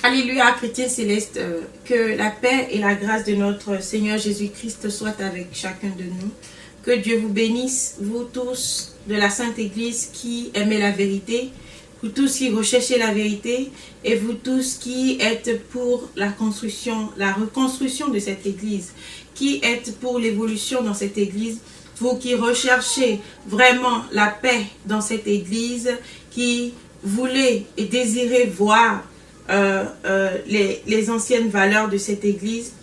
Alléluia, chrétiens célestes, que la paix et la grâce de notre Seigneur Jésus-Christ soient avec chacun de nous. Que Dieu vous bénisse, vous tous de la Sainte Église qui aimez la vérité, vous tous qui recherchez la vérité et vous tous qui êtes pour la construction, la reconstruction de cette Église, qui êtes pour l'évolution dans cette Église, vous qui recherchez vraiment la paix dans cette Église, qui voulez et désirez voir les anciennes valeurs de cette Église.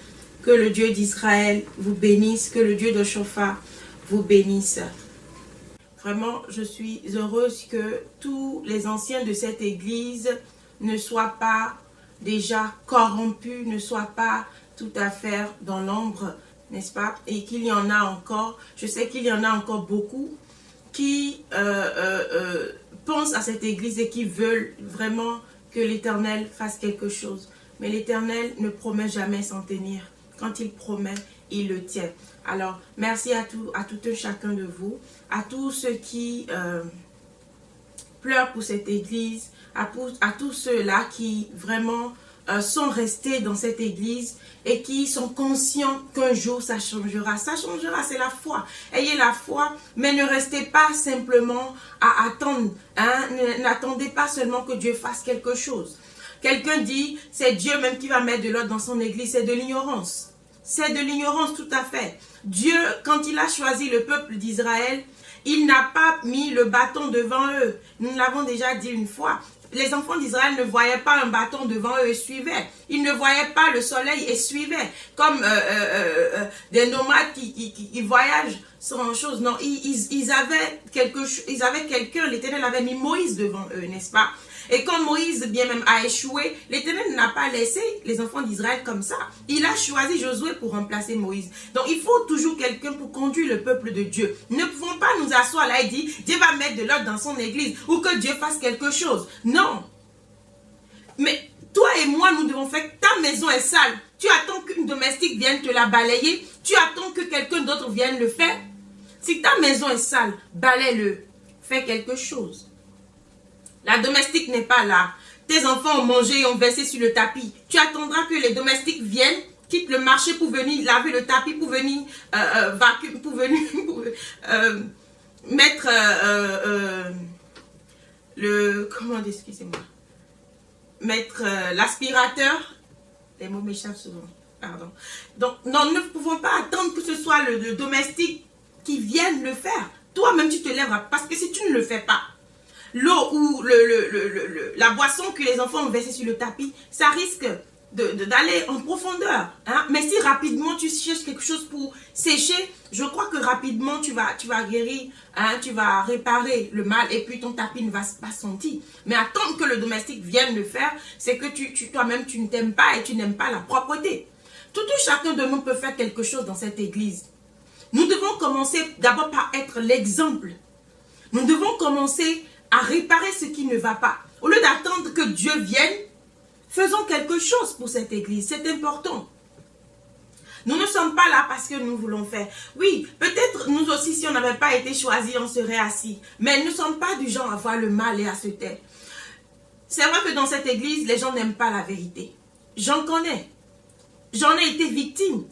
Que le Dieu d'Israël vous bénisse, que le Dieu de Shofar vous bénisse. Vraiment, je suis heureuse que tous les anciens de cette Église ne soient pas déjà corrompus, ne soient pas tout à fait dans l'ombre, n'est-ce pas? Et qu'il y en a encore, je sais qu'il y en a encore beaucoup qui pensent à cette Église et qui veulent vraiment que l'Éternel fasse quelque chose. Mais l'Éternel ne promet jamais sans tenir. Quand il promet, il le tient. Alors, merci à tout un chacun de vous, à tous ceux qui pleurent pour cette Église, à tous ceux-là qui vraiment sont restés dans cette Église et qui sont conscients qu'un jour ça changera. Ça changera, c'est la foi. Ayez la foi, mais ne restez pas simplement à attendre. Hein? N'attendez pas seulement que Dieu fasse quelque chose. Quelqu'un dit, c'est Dieu même qui va mettre de l'ordre dans son Église. C'est de l'ignorance. C'est de l'ignorance tout à fait. Dieu, quand il a choisi le peuple d'Israël, il n'a pas mis le bâton devant eux. Nous l'avons déjà dit une fois. Les enfants d'Israël ne voyaient pas un bâton devant eux et suivaient. Ils ne voyaient pas le soleil et suivaient. Comme des nomades qui voyagent sans chose. Non, ils avaient quelqu'un, l'Éternel avait mis Moïse devant eux, n'est-ce pas? Et quand Moïse, bien même, a échoué, l'Éternel n'a pas laissé les enfants d'Israël comme ça. Il a choisi Josué pour remplacer Moïse. Donc, il faut toujours quelqu'un pour conduire le peuple de Dieu. Nous ne pouvons pas nous asseoir là et dire, Dieu va mettre de l'ordre dans son église ou que Dieu fasse quelque chose. Non. Mais toi et moi, nous devons faire, ta maison est sale. Tu attends qu'une domestique vienne te la balayer. Tu attends que quelqu'un d'autre vienne le faire. Si ta maison est sale, balaye-le. Fais quelque chose. La domestique n'est pas là. Tes enfants ont mangé et ont versé sur le tapis. Tu attendras que les domestiques viennent, quittent le marché pour venir laver le tapis, pour venir vacuum, pour venir mettre excusez-moi, mettre l'aspirateur. Les mots m'échappent souvent, pardon. Donc, non, nous ne pouvons pas attendre que ce soit le domestique qui vienne le faire. Toi-même, tu te lèveras, parce que si tu ne le fais pas, l'eau ou la boisson que les enfants ont versée sur le tapis, ça risque d'aller en profondeur. Hein? Mais si rapidement tu cherches quelque chose pour sécher, je crois que rapidement tu vas guérir, hein? Tu vas réparer le mal et puis ton tapis ne va pas sentir. Mais attendre que le domestique vienne le faire, c'est que toi-même tu ne t'aimes pas et tu n'aimes pas la propreté. Tout chacun de nous peut faire quelque chose dans cette église. Nous devons commencer d'abord par être l'exemple. Nous devons commencer à réparer ce qui ne va pas. Au lieu d'attendre que Dieu vienne, faisons quelque chose pour cette église. C'est important. Nous ne sommes pas là parce que nous voulons faire. Oui, peut-être nous aussi, si on n'avait pas été choisis, on serait assis. Mais nous ne sommes pas du genre à voir le mal et à se taire. C'est vrai que dans cette église, les gens n'aiment pas la vérité. J'en connais. J'en ai été victime.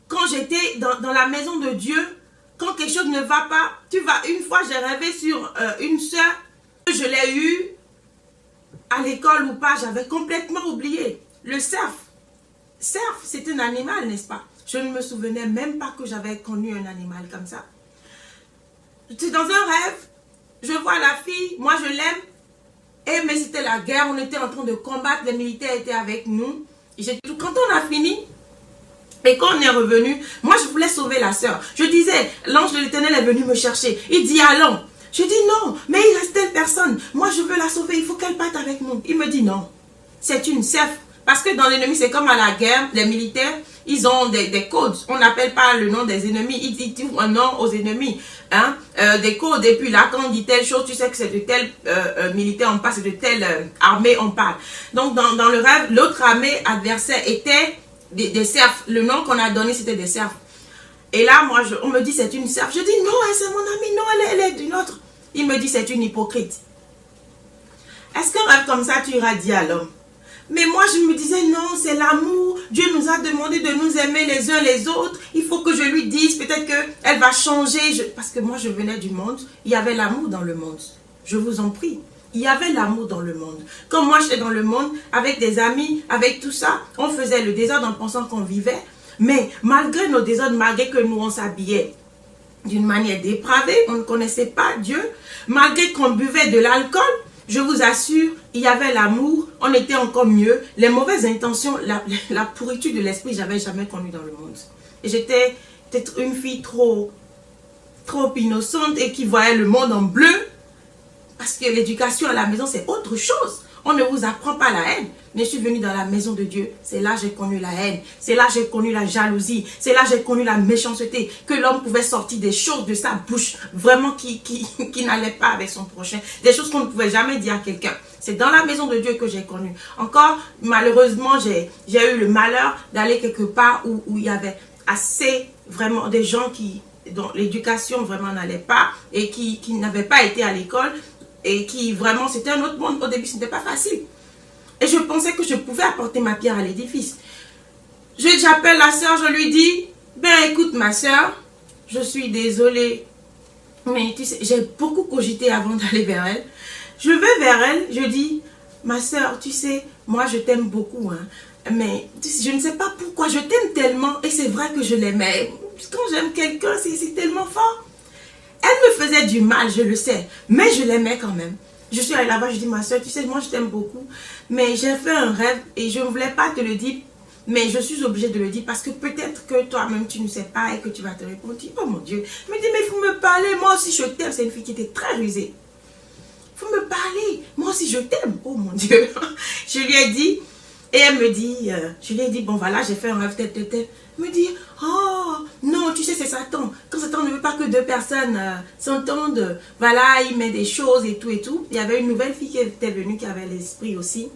Quand j'étais dans la maison de Dieu, quand quelque chose ne va pas, une fois j'ai rêvé sur une sœur, je l'ai eue à l'école ou pas, j'avais complètement oublié. Le cerf. Cerf, c'est un animal, n'est-ce pas? Je ne me souvenais même pas que j'avais connu un animal comme ça. J'étais dans un rêve, je vois la fille, moi je l'aime, mais c'était la guerre, on était en train de combattre, les militaires étaient avec nous. Quand on a fini, et quand on est revenu, moi je voulais sauver la sœur. Je disais, l'ange de l'Éternel est venu me chercher. Il dit, allons. Je dis, non, mais il reste telle personne. Moi je veux la sauver, il faut qu'elle parte avec nous. Il me dit, non, c'est une cerf. Parce que dans l'ennemi, c'est comme à la guerre, les militaires, ils ont des codes. On n'appelle pas le nom des ennemis, ils disent un nom aux ennemis. Hein? Des codes, et puis là, quand on dit telle chose, tu sais que c'est de tel militaire on parle, c'est de telle armée on parle. Donc dans le rêve, l'autre armée adversaire était des cerfs. Le nom qu'on a donné, c'était des cerfs. Et là, moi, on me dit c'est une cerf. Je dis non, c'est mon amie, non, elle est d'une autre. Il me dit c'est une hypocrite. Est-ce qu'un rêve comme ça, tu iras dire à l'homme? Mais moi, je me disais non, c'est l'amour. Dieu nous a demandé de nous aimer les uns les autres. Il faut que je lui dise, peut-être qu'elle va changer. Parce que moi, je venais du monde. Il y avait l'amour dans le monde. Je vous en prie. Il y avait l'amour dans le monde. Comme moi, j'étais dans le monde, avec des amis, avec tout ça, on faisait le désordre en pensant qu'on vivait. Mais malgré nos désordres, malgré que nous, on s'habillait d'une manière dépravée, on ne connaissait pas Dieu, malgré qu'on buvait de l'alcool, je vous assure, il y avait l'amour, on était encore mieux. Les mauvaises intentions, la pourriture de l'esprit, je n'avais jamais connu dans le monde. Et j'étais peut-être une fille trop innocente et qui voyait le monde en bleu. Parce que l'éducation à la maison, c'est autre chose. On ne vous apprend pas la haine. Mais je suis venue dans la maison de Dieu. C'est là que j'ai connu la haine. C'est là que j'ai connu la jalousie. C'est là que j'ai connu la méchanceté. Que l'homme pouvait sortir des choses de sa bouche. Vraiment qui n'allaient pas avec son prochain. Des choses qu'on ne pouvait jamais dire à quelqu'un. C'est dans la maison de Dieu que j'ai connu. Encore, malheureusement, j'ai eu le malheur d'aller quelque part où il y avait assez vraiment des gens dont l'éducation vraiment n'allait pas. Et qui n'avaient pas été à l'école. Et qui vraiment, c'était un autre monde. Au début, ce n'était pas facile. Et je pensais que je pouvais apporter ma pierre à l'édifice. J'appelle la soeur, je lui dis, ben écoute ma soeur, je suis désolée. Mais tu sais, j'ai beaucoup cogité avant d'aller vers elle. Je vais vers elle, je dis, ma soeur, tu sais, moi je t'aime beaucoup. Hein, mais je ne sais pas pourquoi, je t'aime tellement. Et c'est vrai que je l'aimais. Quand j'aime quelqu'un, c'est tellement fort. Elle me faisait du mal, je le sais, mais je l'aimais quand même. Je suis allée là-bas, je dis, ma soeur, tu sais, moi je t'aime beaucoup, mais j'ai fait un rêve et je ne voulais pas te le dire, mais je suis obligée de le dire parce que peut-être que toi-même tu ne sais pas et que tu vas te répondre. Oh mon Dieu, elle me dit, mais il faut me parler, moi aussi je t'aime. C'est une fille qui était très rusée. Il faut me parler, moi aussi je t'aime. Oh mon Dieu, je lui ai dit, et elle me dit, je lui ai dit, bon voilà, j'ai fait un rêve tel. Elle me dit, oh non, tu sais, c'est Satan. Quand Satan ne veut pas que deux personnes s'entendent, voilà, il met des choses et tout et tout. Il y avait une nouvelle fille qui était venue, qui avait l'esprit aussi.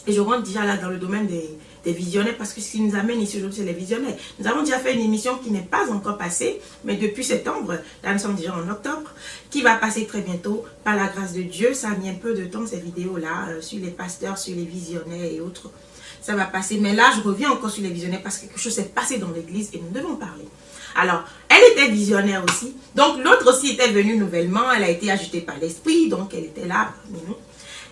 Et je rentre déjà là dans le domaine des visionnaires, parce que ce qui nous amène ici aujourd'hui, c'est les visionnaires. Nous avons déjà fait une émission qui n'est pas encore passée, mais depuis septembre, là nous sommes déjà en octobre, qui va passer très bientôt, par la grâce de Dieu. Ça a mis un peu de temps, ces vidéos-là, sur les pasteurs, sur les visionnaires et autres. Ça va passer, mais là je reviens encore sur les visionnaires parce que quelque chose s'est passé dans l'église et nous devons parler. Alors, elle était visionnaire aussi, donc l'autre aussi était venue nouvellement, elle a été ajoutée par l'esprit, donc elle était là parmi nous.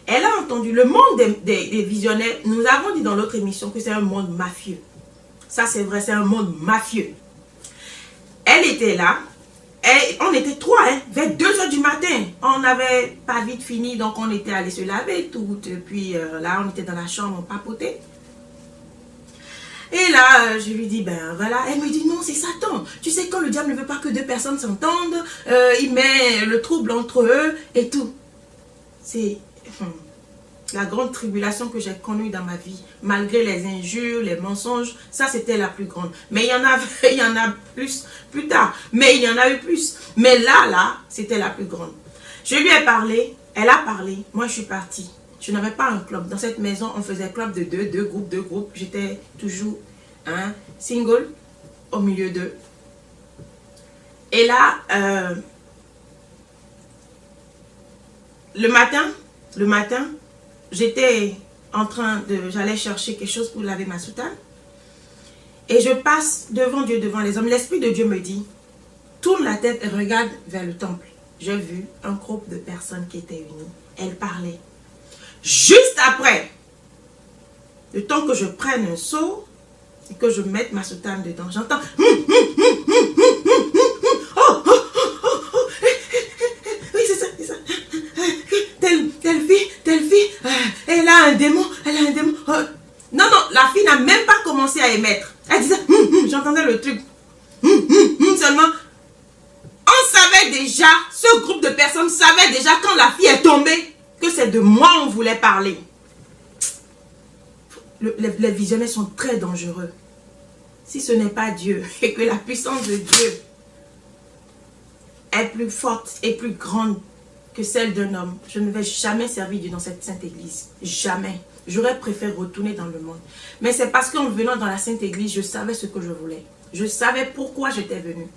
Elle a entendu le monde des visionnaires. Nous avons dit dans l'autre émission que c'est un monde mafieux. Ça c'est vrai, c'est un monde mafieux. Elle était là, et on était trois, hein, vers 2 h du matin. On n'avait pas vite fini, donc on était allé se laver tout. Puis là, on était dans la chambre, on papotait. Et là, je lui dis, ben voilà, elle me dit, non, c'est Satan. Tu sais, quand le diable ne veut pas que 2 personnes s'entendent, il met le trouble entre eux et tout. C'est la grande tribulation que j'ai connue dans ma vie. Malgré les injures, les mensonges, ça c'était la plus grande. Mais il y en a plus tard. Mais il y en a eu plus. Mais là, c'était la plus grande. Je lui ai parlé, elle a parlé, moi je suis partie. Je n'avais pas un club. Dans cette maison, on faisait club de deux groupes. J'étais toujours single au milieu d'eux. Et là, le matin, j'étais en train j'allais chercher quelque chose pour laver ma soutane. Et je passe devant Dieu, devant les hommes. L'Esprit de Dieu me dit, tourne la tête et regarde vers le temple. J'ai vu un groupe de personnes qui étaient unies. Elles parlaient. Juste après, le temps que je prenne un seau et que je mette ma soutane dedans, j'entends oui, c'est ça. Telle fille, elle a un démon, Non, la fille n'a même pas commencé à émettre. Elle disait, j'entendais le truc. Seulement, on savait déjà, ce groupe de personnes savait déjà quand la fille est tombée, que c'est de moi on voulait parler. Les visionnaires sont très dangereux. Si ce n'est pas Dieu et que la puissance de Dieu est plus forte et plus grande que celle d'un homme, je ne vais jamais servir Dieu dans cette sainte église. Jamais. j'aurais préféré retourner dans le monde. Mais c'est parce qu'en venant dans la Sainte Église, je savais ce que je voulais. Je savais pourquoi j'étais venue.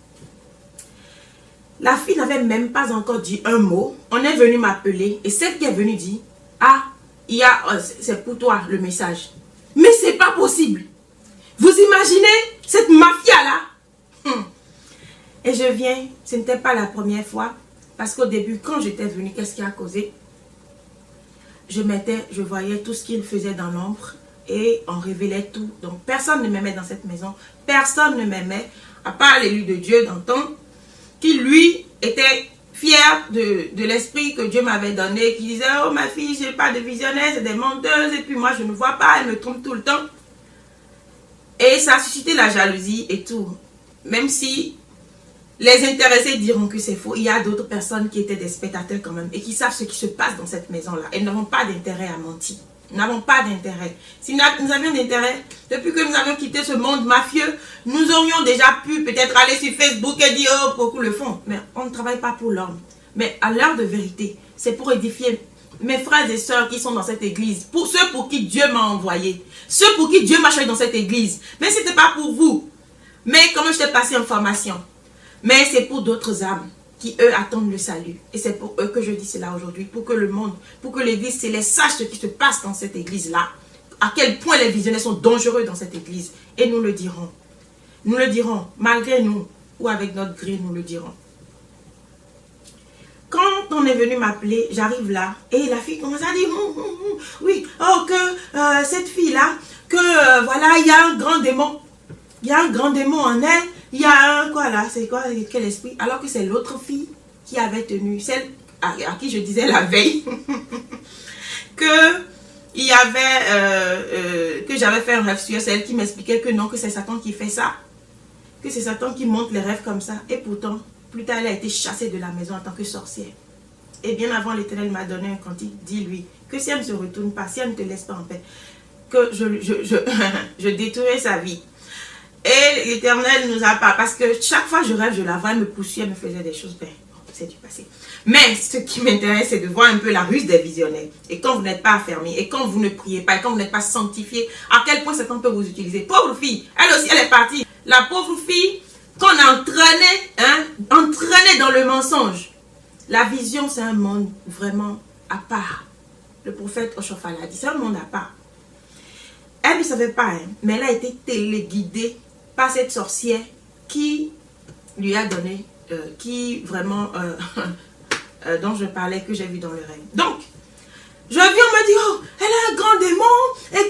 La fille n'avait même pas encore dit un mot. On est venu m'appeler et celle qui est venue dit, ah, c'est pour toi le message. Mais c'est pas possible. Vous imaginez cette mafia-là? Et je viens, ce n'était pas la première fois. Parce qu'au début, quand j'étais venue, qu'est-ce qui a causé? Je voyais tout ce qu'il faisait dans l'ombre et on révélait tout. Donc personne ne m'aimait dans cette maison. Personne ne m'aimait, à part l'élu de Dieu d'antan, qui lui était fier de l'esprit que Dieu m'avait donné, qui disait, oh ma fille, je n'ai pas de visionnaire, c'est des menteuses, et puis moi je ne vois pas, elle me trompe tout le temps. Et ça a suscité la jalousie et tout. Même si les intéressés diront que c'est faux, il y a d'autres personnes qui étaient des spectateurs quand même et qui savent ce qui se passe dans cette maison-là. Et n'avons pas d'intérêt à mentir. Nous n'avons pas d'intérêt. Si nous avions d'intérêt, depuis que nous avions quitté ce monde mafieux, nous aurions déjà pu peut-être aller sur Facebook et dire, oh, beaucoup le font. Mais on ne travaille pas pour l'homme. Mais à l'heure de vérité, c'est pour édifier mes frères et sœurs qui sont dans cette église, pour ceux pour qui Dieu m'a envoyé, ceux pour qui Dieu m'a choisi dans cette église. Mais ce n'était pas pour vous. Mais comme je t'ai passé en formation, mais c'est pour d'autres âmes qui, eux, attendent le salut. Et c'est pour eux que je dis cela aujourd'hui, pour que le monde, pour que l'église sache ce qui se passe dans cette église-là, à quel point les visionnaires sont dangereux dans cette église. Et nous le dirons. Nous le dirons, malgré nous, ou avec notre gré, nous le dirons. Quand on est venu m'appeler, j'arrive là, et la fille commence à dire, oui, oh, que cette fille-là, que voilà, il y a un grand démon. Il y a un grand démon en elle. Il y a un, quoi là, c'est quoi, quel esprit? Alors que c'est l'autre fille qui avait tenu, celle à qui je disais la veille, que j'avais fait un rêve sur celle qui m'expliquait que non, que c'est Satan qui fait ça. Que c'est Satan qui monte les rêves comme ça. Et pourtant, plus tard, elle a été chassée de la maison en tant que sorcière. Et bien avant, l'Éternel m'a donné un cantique, dis-lui, que si elle ne se retourne pas, si elle ne te laisse pas en paix, que je détruirai sa vie. Et l'Éternel nous a pas, parce que chaque fois je rêve, je la vois, elle me poursuit, elle me faisait des choses, ben, c'est du passé. Mais ce qui m'intéresse, c'est de voir un peu la ruse des visionnaires. Et quand vous n'êtes pas affermi, et quand vous ne priez pas, et quand vous n'êtes pas sanctifié, à quel point Satan peut vous utiliser. Pauvre fille, elle aussi, elle est partie. La pauvre fille, qu'on a entraînée dans le mensonge. La vision, c'est un monde vraiment à part. Le prophète Oshofa l'a dit, c'est un monde à part. Elle ne savait pas, hein, mais elle a été téléguidée par cette sorcière qui lui a donné, dont je parlais, que j'ai vu dans le rêve. Donc, je viens, on me dit, oh, elle a un grand démon, et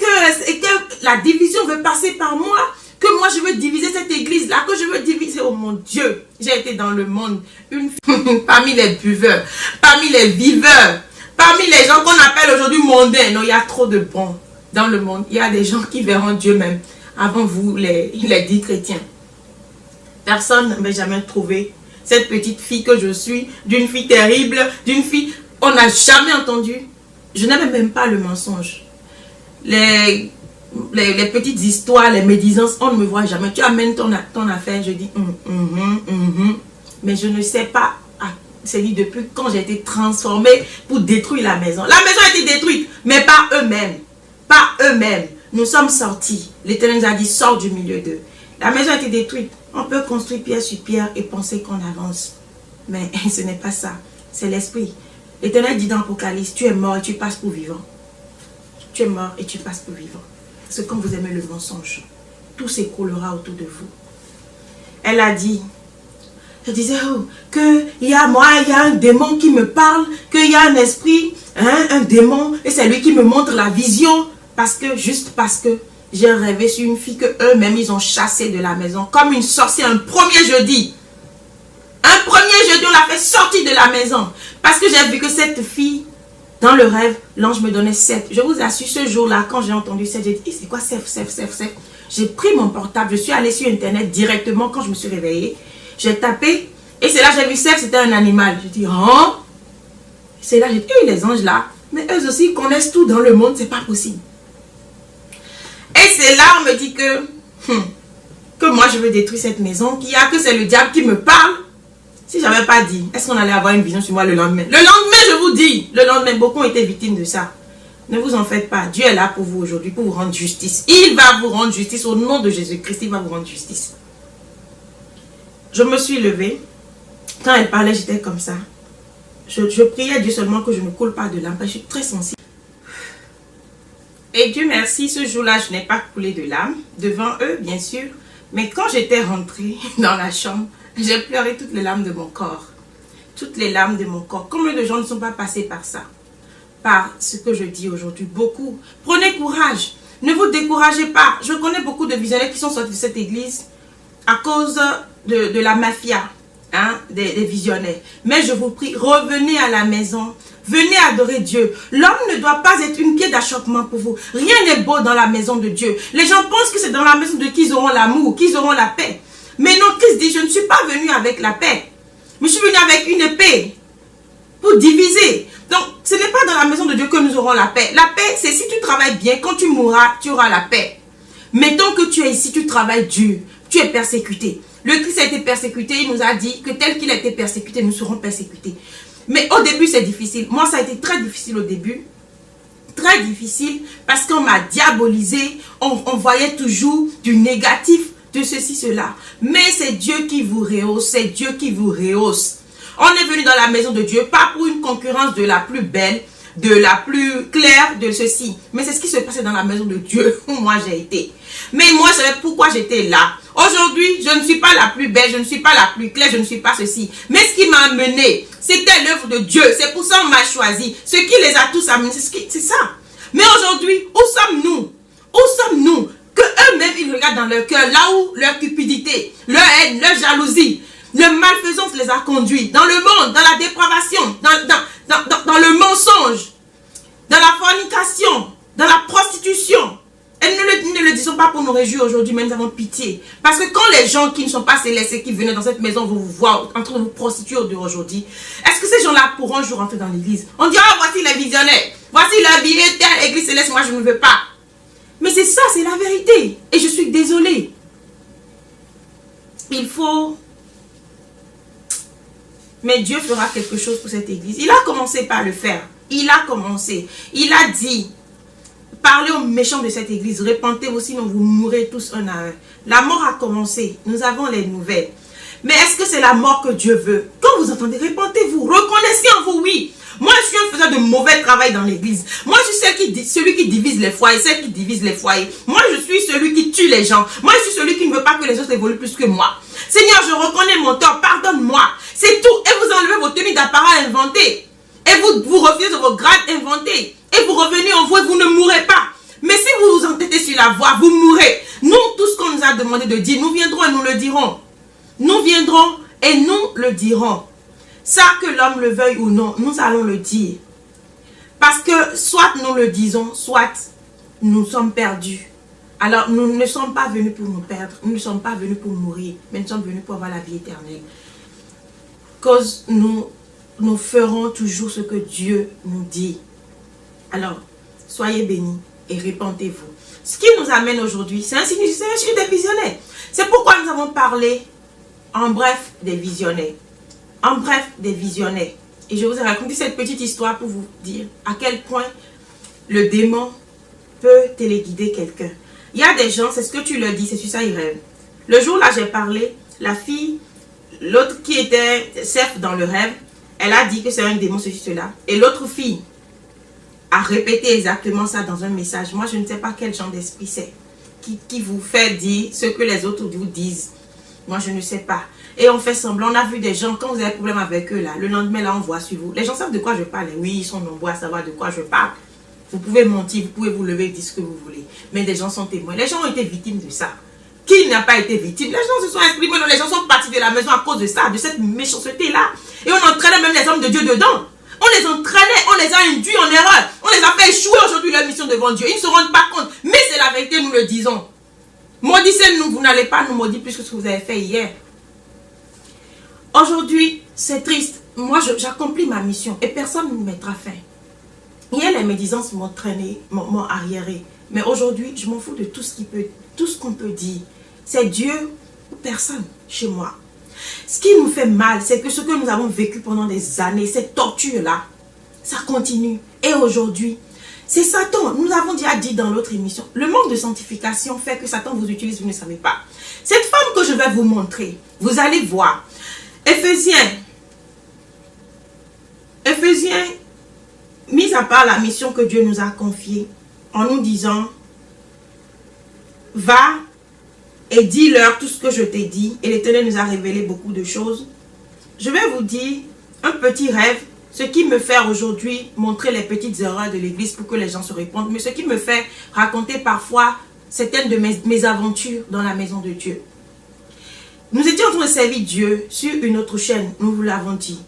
que la division veut passer par moi, que moi je veux diviser cette église-là, que je veux diviser, oh mon Dieu, j'ai été dans le monde, parmi les buveurs, parmi les viveurs, parmi les gens qu'on appelle aujourd'hui mondains. Non, il y a trop de bons dans le monde. Il y a des gens qui verront Dieu même avant vous, les dits chrétiens. Personne ne m'a jamais trouvé cette petite fille que je suis, d'une fille terrible, d'une fille, on n'a jamais entendu. Je n'avais même pas le mensonge. Les petites histoires, les médisances, on ne me voit jamais. Tu amènes ton affaire, je dis mais je ne sais pas. C'est dit depuis quand j'ai été transformée pour détruire la maison. La maison a été détruite, mais pas eux-mêmes. Pas eux-mêmes. Nous sommes sortis. L'Éternel nous a dit, sors du milieu d'eux. La maison a été détruite. On peut construire pierre sur pierre et penser qu'on avance. Mais ce n'est pas ça. C'est l'esprit. L'Éternel dit dans l'Apocalypse, tu es mort et tu passes pour vivant. Tu es mort et tu passes pour vivant. Parce que quand vous aimez le mensonge, tout s'écroulera autour de vous. Elle a dit, elle disait, oh, qu'il y a moi, il y a un démon qui me parle, qu'il y a un esprit, hein, un démon, et c'est lui qui me montre la vision. Juste parce que j'ai rêvé sur une fille que eux-mêmes ils ont chassée de la maison, comme une sorcière, un premier jeudi. Un premier jeudi, on l'a fait sortir de la maison. Parce que j'ai vu que cette fille, dans le rêve, l'ange me donnait 7. Je vous assure, ce jour-là, quand j'ai entendu 7, j'ai dit, c'est quoi 7? J'ai pris mon portable, je suis allée sur Internet directement quand je me suis réveillée. J'ai tapé, et c'est là que j'ai vu 7, c'était un animal. J'ai dit, oh! C'est là j'ai dit, les anges là, mais eux aussi ils connaissent tout dans le monde, c'est pas possible. Et c'est là on me dit que moi je veux détruire cette maison, qu'il y a que c'est le diable qui me parle. Si j'avais pas dit, est-ce qu'on allait avoir une vision sur moi le lendemain? Le lendemain, je vous dis, le lendemain, beaucoup ont été victimes de ça. Ne vous en faites pas. Dieu est là pour vous aujourd'hui, pour vous rendre justice. Il va vous rendre justice au nom de Jésus-Christ. Il va vous rendre justice. Je me suis levée. Quand elle parlait, j'étais comme ça. Je priais Dieu seulement que je ne coule pas de larmes. Je suis très sensible. Et Dieu merci, ce jour-là, je n'ai pas coulé de larmes. Devant eux, bien sûr. Mais quand j'étais rentrée dans la chambre, j'ai pleuré toutes les larmes de mon corps. Toutes les larmes de mon corps. Combien de gens ne sont pas passés par ça? Par ce que je dis aujourd'hui. Beaucoup. Prenez courage. Ne vous découragez pas. Je connais beaucoup de visionnaires qui sont sortis de cette église à cause de la mafia, hein, des visionnaires. Mais je vous prie, revenez à la maison. Venez adorer Dieu. L'homme ne doit pas être une pierre d'achoppement pour vous. Rien n'est beau dans la maison de Dieu. Les gens pensent que c'est dans la maison de Dieu qu'ils auront l'amour, qu'ils auront la paix. Mais non, Christ dit, je ne suis pas venu avec la paix. Mais je suis venu avec une épée pour diviser. Donc, ce n'est pas dans la maison de Dieu que nous aurons la paix. La paix, c'est si tu travailles bien, quand tu mourras, tu auras la paix. Mais tant que tu es ici, tu travailles dur, tu es persécuté. Le Christ a été persécuté, il nous a dit que tel qu'il a été persécuté, nous serons persécutés. Mais au début, c'est difficile. Moi, ça a été très difficile au début. Très difficile parce qu'on m'a diabolisé. On voyait toujours du négatif, de ceci, cela. Mais c'est Dieu qui vous rehausse. C'est Dieu qui vous rehausse. On est venu dans la maison de Dieu, pas pour une concurrence de la plus belle, de la plus claire, de ceci. Mais c'est ce qui se passait dans la maison de Dieu où moi j'ai été. Mais moi, je savais pourquoi j'étais là. Aujourd'hui, je ne suis pas la plus belle, je ne suis pas la plus claire, je ne suis pas ceci. Mais ce qui m'a amené, c'était l'œuvre de Dieu. C'est pour ça qu'on m'a choisi. Ce qui les a tous amenés, c'est ça. Mais aujourd'hui, où sommes-nous? Où sommes-nous? Que eux-mêmes, ils regardent dans leur cœur, là où leur cupidité, leur haine, leur jalousie, leur malfaisance les a conduits. Dans le monde, dans la dépravation, dans le mensonge, dans la fornication, dans la prostitution. Et nous ne le disons pas pour nous réjouir aujourd'hui, mais nous avons pitié. Parce que quand les gens qui ne sont pas célestes et qui venaient dans cette maison vous voir en train de vous prostituer aujourd'hui, est-ce que ces gens-là pourront un jour rentrer dans l'église? On dit, ah, voici les visionnaires, voici la vie, telle église céleste, moi je ne veux pas. Mais c'est ça, c'est la vérité. Et je suis désolée. Il faut... Mais Dieu fera quelque chose pour cette église. Il a commencé par le faire. Il a commencé. Il a dit... Parlez aux méchants de cette église, répentez-vous, sinon vous mourrez tous un à un. La mort a commencé, nous avons les nouvelles. Mais est-ce que c'est la mort que Dieu veut? Quand vous entendez, répentez-vous, reconnaissez en vous, oui. Moi, je suis un faiseur de mauvais travail dans l'église. Moi, je suis celui qui divise les foyers, celle qui divise les foyers. Moi, je suis celui qui tue les gens. Moi, je suis celui qui ne veut pas que les autres évoluent plus que moi. Seigneur, je reconnais mon tort, pardonne-moi. C'est tout. Et vous enlevez vos tenues d'apparat inventées. Et vous refusez vos grades inventés. Et vous revenez en vous et vous ne mourrez pas. Mais si vous vous entêtez sur la voie, vous mourrez. Nous, tout ce qu'on nous a demandé de dire, nous viendrons et nous le dirons. Nous viendrons et nous le dirons. Ça, que l'homme le veuille ou non, nous allons le dire. Parce que soit nous le disons, soit nous sommes perdus. Alors, nous ne sommes pas venus pour nous perdre. Nous ne sommes pas venus pour mourir. Mais nous sommes venus pour avoir la vie éternelle. Cause nous ferons toujours ce que Dieu nous dit. Alors, soyez bénis et répentez-vous. Ce qui nous amène aujourd'hui, c'est un sujet des visionnaires. C'est pourquoi nous avons parlé en bref des visionnaires. En bref des visionnaires. Et je vous ai raconté cette petite histoire pour vous dire à quel point le démon peut téléguider quelqu'un. Il y a des gens, c'est ce que tu leur dis, c'est sur ça ils rêvent. Le jour là, j'ai parlé, la fille, l'autre qui était certes dans le rêve, elle a dit que c'est un démon, ceci, cela. Et l'autre fille a répété exactement ça dans un message. Moi, je ne sais pas quel genre d'esprit c'est qui vous fait dire ce que les autres vous disent. Moi, je ne sais pas. Et on fait semblant. On a vu des gens, quand vous avez un problème avec eux, là, le lendemain, là, on voit sur vous. Les gens savent de quoi je parle. Oui, ils sont nombreux à savoir de quoi je parle. Vous pouvez mentir, vous pouvez vous lever et dire ce que vous voulez. Mais des gens sont témoins. Les gens ont été victimes de ça. Qui n'a pas été victime? Les gens se sont exprimés. Les gens sont partis de la maison à cause de ça, de cette méchanceté-là. Et on entraînait même les hommes de Dieu dedans. On les entraînait, on les a induits en erreur. On les a fait échouer aujourd'hui leur mission devant Dieu. Ils ne se rendent pas compte. Mais c'est la vérité, nous le disons. Maudissez-nous, vous n'allez pas nous maudire plus que ce que vous avez fait hier. Aujourd'hui, c'est triste. Moi, j'accomplis ma mission et personne ne me mettra fin. Hier, les médisances m'ont traîné, m'ont arriéré. Mais aujourd'hui, je m'en fous de tout ce qu'on peut dire. C'est Dieu ou personne chez moi. Ce qui nous fait mal, c'est que ce que nous avons vécu pendant des années, cette torture-là, ça continue. Et aujourd'hui, C'est Satan. Nous avons déjà dit dans l'autre émission, le manque de sanctification fait que Satan vous utilise, vous ne savez pas. Cette femme que je vais vous montrer, vous allez voir. Éphésiens, mis à part la mission que Dieu nous a confiée, en nous disant, va et dis-leur tout ce que je t'ai dit, et l'Éternel nous a révélé beaucoup de choses. Je vais vous dire un petit rêve, ce qui me fait aujourd'hui montrer les petites erreurs de l'église pour que les gens se répondent, mais ce qui me fait raconter parfois certaines de mes aventures dans la maison de Dieu. Nous étions en train de servir Dieu sur une autre chaîne, nous vous l'avons dit.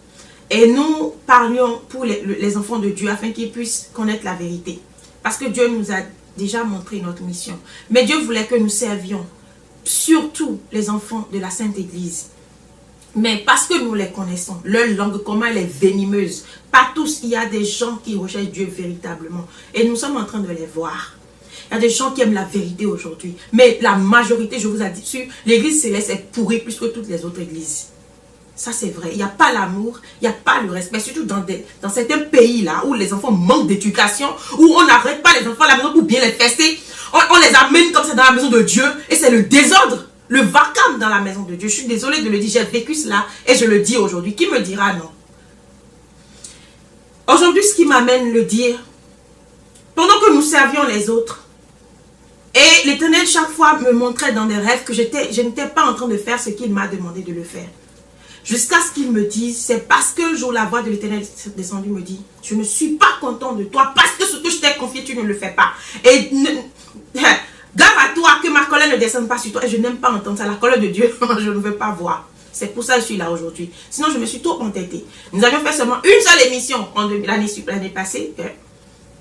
Et nous parlions pour les enfants de Dieu afin qu'ils puissent connaître la vérité. Parce que Dieu nous a déjà montré notre mission. Mais Dieu voulait que nous servions surtout les enfants de la Sainte Église. Mais parce que nous les connaissons, leur langue, comment elle est venimeuse. Pas tous, il y a des gens qui recherchent Dieu véritablement. Et nous sommes en train de les voir. Il y a des gens qui aiment la vérité aujourd'hui. Mais la majorité, je vous ai dit, l'église céleste est pourrie plus que toutes les autres églises. Ça, c'est vrai. Il n'y a pas l'amour, il n'y a pas le respect. Surtout dans certains pays-là où les enfants manquent d'éducation, où on n'arrête pas les enfants à la maison pour bien les fester. On les amène comme ça dans la maison de Dieu et c'est le désordre, le vacarme dans la maison de Dieu. Je suis désolée de le dire, j'ai vécu cela et je le dis aujourd'hui. Qui me dira non? Aujourd'hui, ce qui m'amène le dire, pendant que nous servions les autres, et l'Éternel chaque fois me montrait dans des rêves que je n'étais pas en train de faire ce qu'il m'a demandé de le faire. Jusqu'à ce qu'il me dise, c'est parce que un jour la voix de l'Éternel est descendue, me dit, je ne suis pas content de toi parce que ce que je t'ai confié, tu ne le fais pas. Et garde à toi que ma colère ne descende pas sur toi. Et je n'aime pas entendre ça. La colère de Dieu, je ne veux pas voir. C'est pour ça que je suis là aujourd'hui. Sinon, je me suis trop entêtée. Nous avions fait seulement une seule émission l'année passée.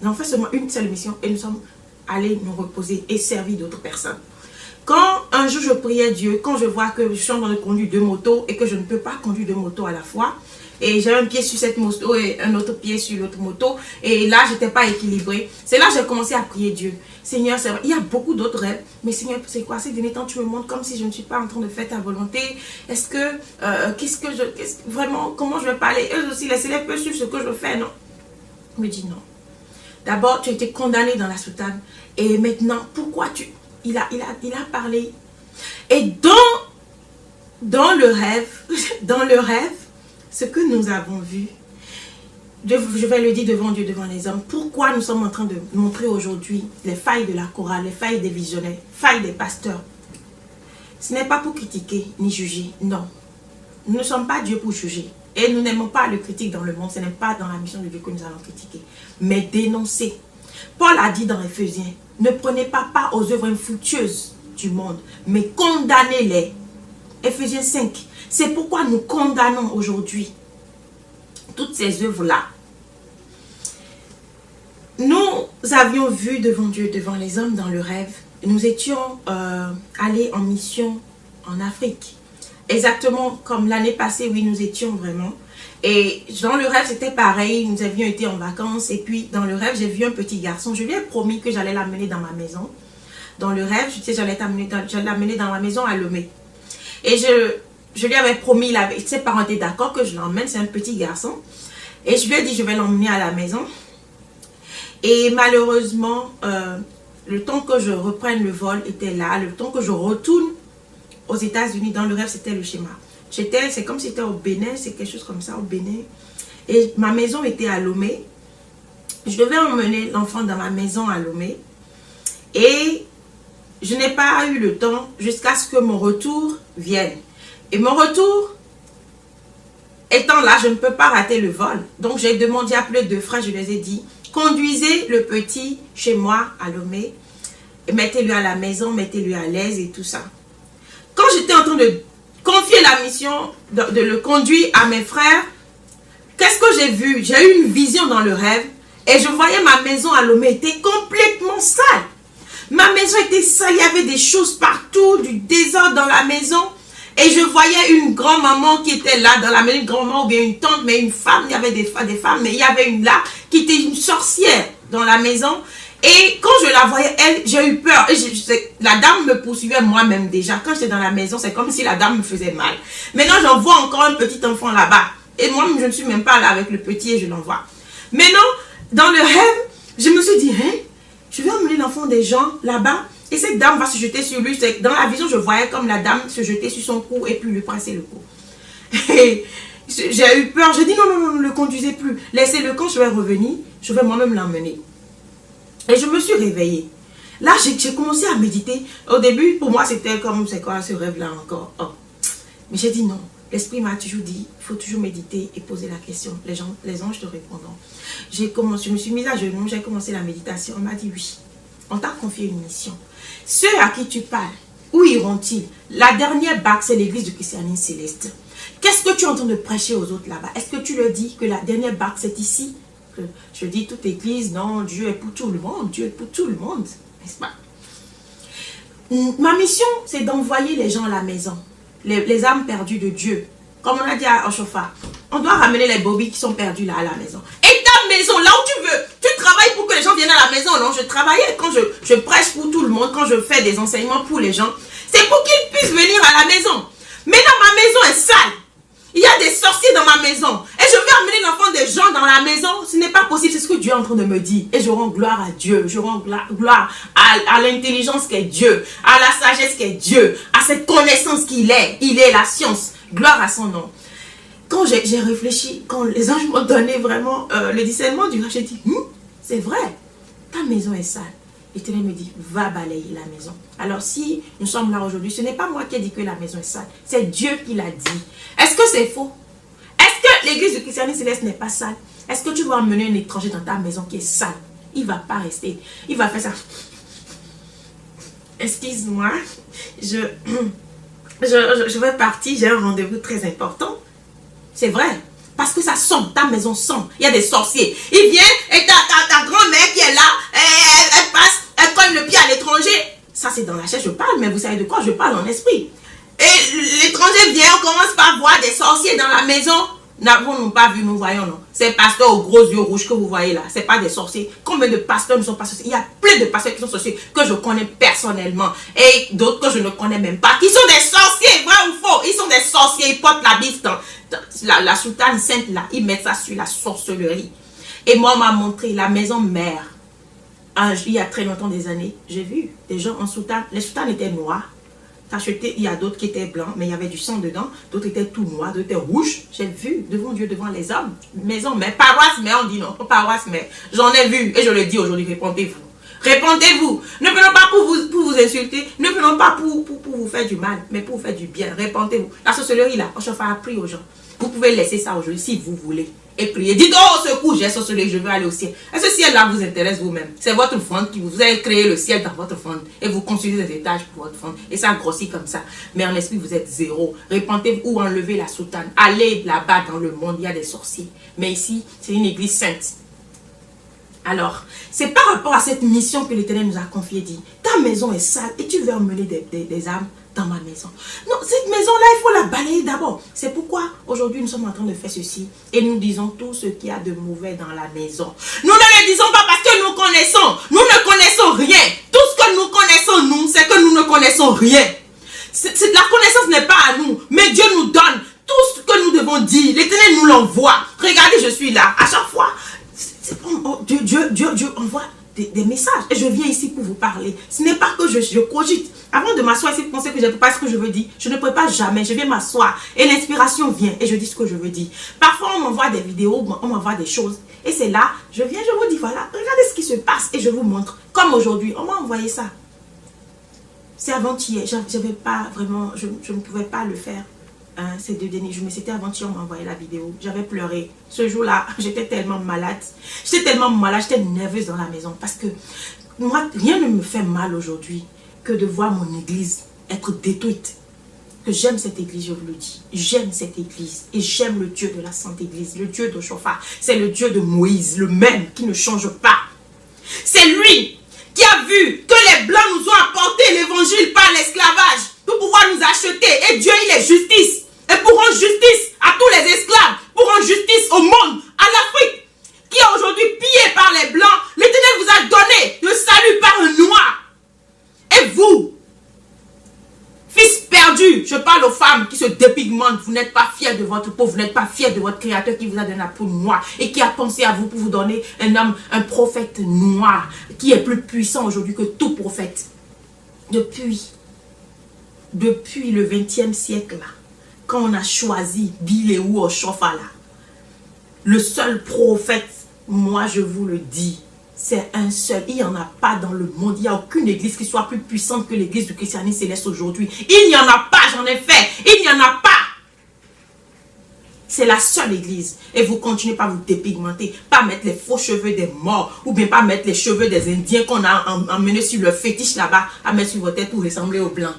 Nous avons fait seulement une seule émission et nous sommes allés nous reposer et servir d'autres personnes. Quand un jour je priais Dieu, quand je vois que je suis en train de conduire deux motos et que je ne peux pas conduire deux motos à la fois, et j'ai un pied sur cette moto et un autre pied sur l'autre moto, et là je n'étais pas équilibrée, c'est là que j'ai commencé à prier Dieu. Seigneur, c'est vrai, il y a beaucoup d'autres rêves, mais Seigneur, c'est quoi? Ces derniers temps, tu me montres comme si je ne suis pas en train de faire ta volonté. Est-ce que, vraiment, comment je vais parler? Eux aussi, laissez-les peu suivre ce que je fais, non? Il me dit non. D'abord, tu as été condamné dans la soutane, et maintenant, pourquoi tu... Il a parlé. Et dans le rêve, ce que nous avons vu, je vais le dire devant Dieu, devant les hommes, pourquoi nous sommes en train de montrer aujourd'hui les failles de la chorale, les failles des visionnaires, failles des pasteurs. Ce n'est pas pour critiquer ni juger, non. Nous ne sommes pas Dieu pour juger. Et nous n'aimons pas le critique dans le monde, ce n'est pas dans la mission de Dieu que nous allons critiquer, mais dénoncer. Paul a dit dans Éphésiens, ne prenez pas part aux œuvres infructueuses du monde, mais condamnez-les. Éphésiens 5. C'est pourquoi nous condamnons aujourd'hui toutes ces œuvres-là. Nous avions vu devant Dieu, devant les hommes dans le rêve, nous étions allés en mission en Afrique. Exactement comme l'année passée, oui, nous étions vraiment. Et dans le rêve, c'était pareil. Nous avions été en vacances. Et puis, dans le rêve, j'ai vu un petit garçon. Je lui ai promis que j'allais l'amener dans ma maison. Dans le rêve, je disais j'allais l'amener dans ma maison à Lomé. Et je lui avais promis, ses parents étaient d'accord que je l'emmène. C'est un petit garçon. Et je lui ai dit, je vais l'emmener à la maison. Et malheureusement, le temps que je reprenne le vol était là. Le temps que je retourne aux États-Unis, dans le rêve, c'était le schéma. C'est comme si c'était au Bénin, c'est quelque chose comme ça, au Bénin. Et ma maison était à Lomé. Je devais emmener l'enfant dans ma maison à Lomé. Et je n'ai pas eu le temps jusqu'à ce que mon retour vienne. Et mon retour étant là, je ne peux pas rater le vol. Donc j'ai demandé à plus de 2 frères, je les ai dit, conduisez le petit chez moi à Lomé. Mettez-lui à la maison, mettez-lui à l'aise et tout ça. Quand j'étais en train de confier la mission de le conduire à mes frères, qu'est-ce que j'ai vu? J'ai eu une vision dans le rêve et je voyais ma maison à Lomé était complètement sale. Ma maison était sale, il y avait des choses partout, du désordre dans la maison. Et je voyais une grand-maman qui était là dans la maison, une grand-maman ou bien une tante, mais une femme, il y avait des femmes, mais il y avait une là qui était une sorcière dans la maison. Et quand je la voyais, elle, j'ai eu peur. Et la dame me poursuivait moi-même déjà. Quand j'étais dans la maison, c'est comme si la dame me faisait mal. Maintenant, j'en vois encore un petit enfant là-bas. Et moi, je ne suis même pas là avec le petit et je l'envoie. Maintenant, dans le rêve, Je me suis dit, hein, je vais emmener l'enfant des gens là-bas et cette dame va se jeter sur lui. Dans la vision, je voyais comme la dame se jeter sur son cou et puis lui presser le cou. Et j'ai eu peur. J'ai dit non, non, non, ne le conduisez plus. Laissez-le, quand je vais revenir, je vais moi-même l'emmener. Et je me suis réveillée. Là, j'ai commencé à méditer. Au début, pour moi, c'était comme, c'est quoi ce rêve-là encore? Oh. Mais j'ai dit non. L'esprit m'a toujours dit, il faut toujours méditer et poser la question. Les anges te répondront. Je me suis mise à genoux, j'ai commencé la méditation. On m'a dit oui, on t'a confié une mission. Ceux à qui tu parles, où iront-ils? La dernière barque, c'est l'église du christianisme céleste. Qu'est-ce que tu es en train de prêcher aux autres là-bas? Est-ce que tu leur dis que la dernière barque, c'est ici? Que je dis toute église, non, Dieu est pour tout le monde. Dieu est pour tout le monde, n'est-ce pas? Ma mission, c'est d'envoyer les gens à la maison. Les âmes perdues de Dieu. Comme on a dit à Oshofa, on doit ramener les brebis qui sont perdus là à la maison. Et ta maison, là où tu veux, tu travailles pour que les gens viennent à la maison, non? Je travaillais quand je prêche pour tout le monde, quand je fais des enseignements pour les gens, c'est pour qu'ils puissent venir à la maison. Maintenant, ma maison est sale. Il y a des sorciers dans ma maison. Et je vais amener l'enfant des gens dans la maison. Ce n'est pas possible. C'est ce que Dieu est en train de me dire. Et je rends gloire à Dieu. Je rends gloire à l'intelligence qu'est Dieu. À la sagesse qu'est Dieu. À cette connaissance qu'il est. Il est la science. Gloire à son nom. Quand j'ai réfléchi, quand les anges m'ont donné vraiment le discernement du rêve, j'ai dit, c'est vrai. Ta maison est sale. L'Éternel me dit, va balayer la maison. Alors si nous sommes là aujourd'hui, ce n'est pas moi qui ai dit que la maison est sale. C'est Dieu qui l'a dit. Est-ce que c'est faux? Est-ce que l'église du christianisme céleste n'est pas sale? Est-ce que tu vas emmener un étranger dans ta maison qui est sale? Il ne va pas rester. Il va faire ça. Excuse-moi. Je vais partir. J'ai un rendez-vous très important. C'est vrai. Parce que ça sent, ta maison sent. Il y a des sorciers. Ils viennent et ta grand-mère qui est là, elle passe, elle colle le pied à l'étranger. Ça, c'est dans la chair, je parle, mais vous savez de quoi je parle en esprit. Et l'étranger vient, on commence par voir des sorciers dans la maison. N'avons-nous pas vu, nous voyons, non? Ces pasteurs aux gros yeux rouges que vous voyez là, ce n'est pas des sorciers. Combien de pasteurs ne sont pas sorciers? Il y a plein de pasteurs qui sont sorciers que je connais personnellement. Et d'autres que je ne connais même pas. Qui sont des sorciers, vrai ou faux? Ils sont des sorciers, ils portent la bise dans la soutane sainte là. Ils mettent ça sur la sorcellerie. Et moi, on m'a montré la maison mère. Il y a très longtemps, des années, j'ai vu des gens en soutane. Les soutanes étaient noires. Acheté, il y a d'autres qui étaient blancs, mais il y avait du sang dedans. D'autres étaient tout noirs, d'autres étaient rouges. J'ai vu devant Dieu, devant les hommes. Maison mère, paroisse mère, on dit non, paroisse mère. J'en ai vu et je le dis aujourd'hui, répondez-vous. Répondez-vous. Ne venons pas pour vous insulter, ne venons pas pour vous faire du mal, mais pour vous faire du bien. Répondez-vous. La sorcellerie là, on chauffe à prier aux gens. Vous pouvez laisser ça aujourd'hui si vous voulez. Et prier. Dites, oh, ce coup, j'ai sorcellerie, je veux aller au ciel. Et ce ciel-là vous intéresse vous-même. C'est votre offrande qui vous avez créé le ciel dans votre offrande. Et vous construisez des étages pour votre offrande. Et ça grossit comme ça. Mais en esprit, vous êtes zéro. Répentez-vous ou enlevez la soutane. Allez là-bas dans le monde, il y a des sorciers. Mais ici, c'est une église sainte. Alors, c'est par rapport à cette mission que l'Éternel nous a confié, dit, ta maison est sale et tu veux emmener des âmes dans ma maison. Non, cette maison-là, il faut la balayer d'abord. C'est pourquoi aujourd'hui nous sommes en train de faire ceci et nous disons tout ce qu'il y a de mauvais dans la maison. Nous ne le disons pas parce que nous connaissons. Nous ne connaissons rien. Tout ce que nous connaissons, nous, c'est que nous ne connaissons rien. La connaissance n'est pas à nous, mais Dieu nous donne tout ce que nous devons dire. L'Éternel nous l'envoie. Regardez, je suis là. À chaque fois, Dieu envoie des messages. Et je viens ici pour vous parler. Ce n'est pas que je cogite. Avant de m'asseoir ici, penser que je ne peux pas ce que je veux dire. Je ne peux pas jamais. Je viens m'asseoir. Et l'inspiration vient. Et je dis ce que je veux dire. Parfois, on m'envoie des vidéos. On m'envoie des choses. Et c'est là, je viens, je vous dis, voilà, regardez ce qui se passe. Et je vous montre. Comme aujourd'hui, on m'a envoyé ça. C'est avant-hier. J'avais pas vraiment, je ne pouvais pas le faire. Ces 2 derniers jours, mais c'était avant-hier, on m'a envoyé la vidéo. J'avais pleuré. Ce jour-là, j'étais tellement malade. J'étais tellement malade, j'étais nerveuse dans la maison. Parce que moi, rien ne me fait mal aujourd'hui que de voir mon église être détruite. Que j'aime cette église, je vous le dis. J'aime cette église. Et j'aime le Dieu de la Sainte Église. Le Dieu de Shofar. C'est le Dieu de Moïse, le même, qui ne change pas. C'est lui qui a vu que les Blancs nous ont apporté l'évangile par l'esclavage pour pouvoir nous acheter. Et Dieu, il est justice. Et pour rendre justice à tous les esclaves, pour rendre justice au monde, à l'Afrique, qui est aujourd'hui pillée par les Blancs, l'Éternel vous a donné le salut par un noir. Et vous, fils perdu Aujourd'hui, je parle aux femmes qui se dépigmentent. Vous n'êtes pas fiers de votre peau, vous n'êtes pas fiers de votre créateur qui vous a donné la peau noire et qui a pensé à vous pour vous donner un homme, un prophète noir qui est plus puissant aujourd'hui que tout prophète. Depuis le 20e siècle, là, quand on a choisi Biléou Oshofa, là, le seul prophète, moi je vous le dis, c'est un seul. Il n'y en a pas dans le monde. Il n'y a aucune église qui soit plus puissante que l'église du christianisme céleste aujourd'hui. Il n'y en a pas, j'en ai fait. Il n'y en a pas. C'est la seule église. Et vous continuez pas à vous dépigmenter, pas mettre les faux cheveux des morts, ou bien pas mettre les cheveux des Indiens qu'on a emmenés sur le fétiche là-bas, à mettre sur votre tête pour ressembler aux blancs.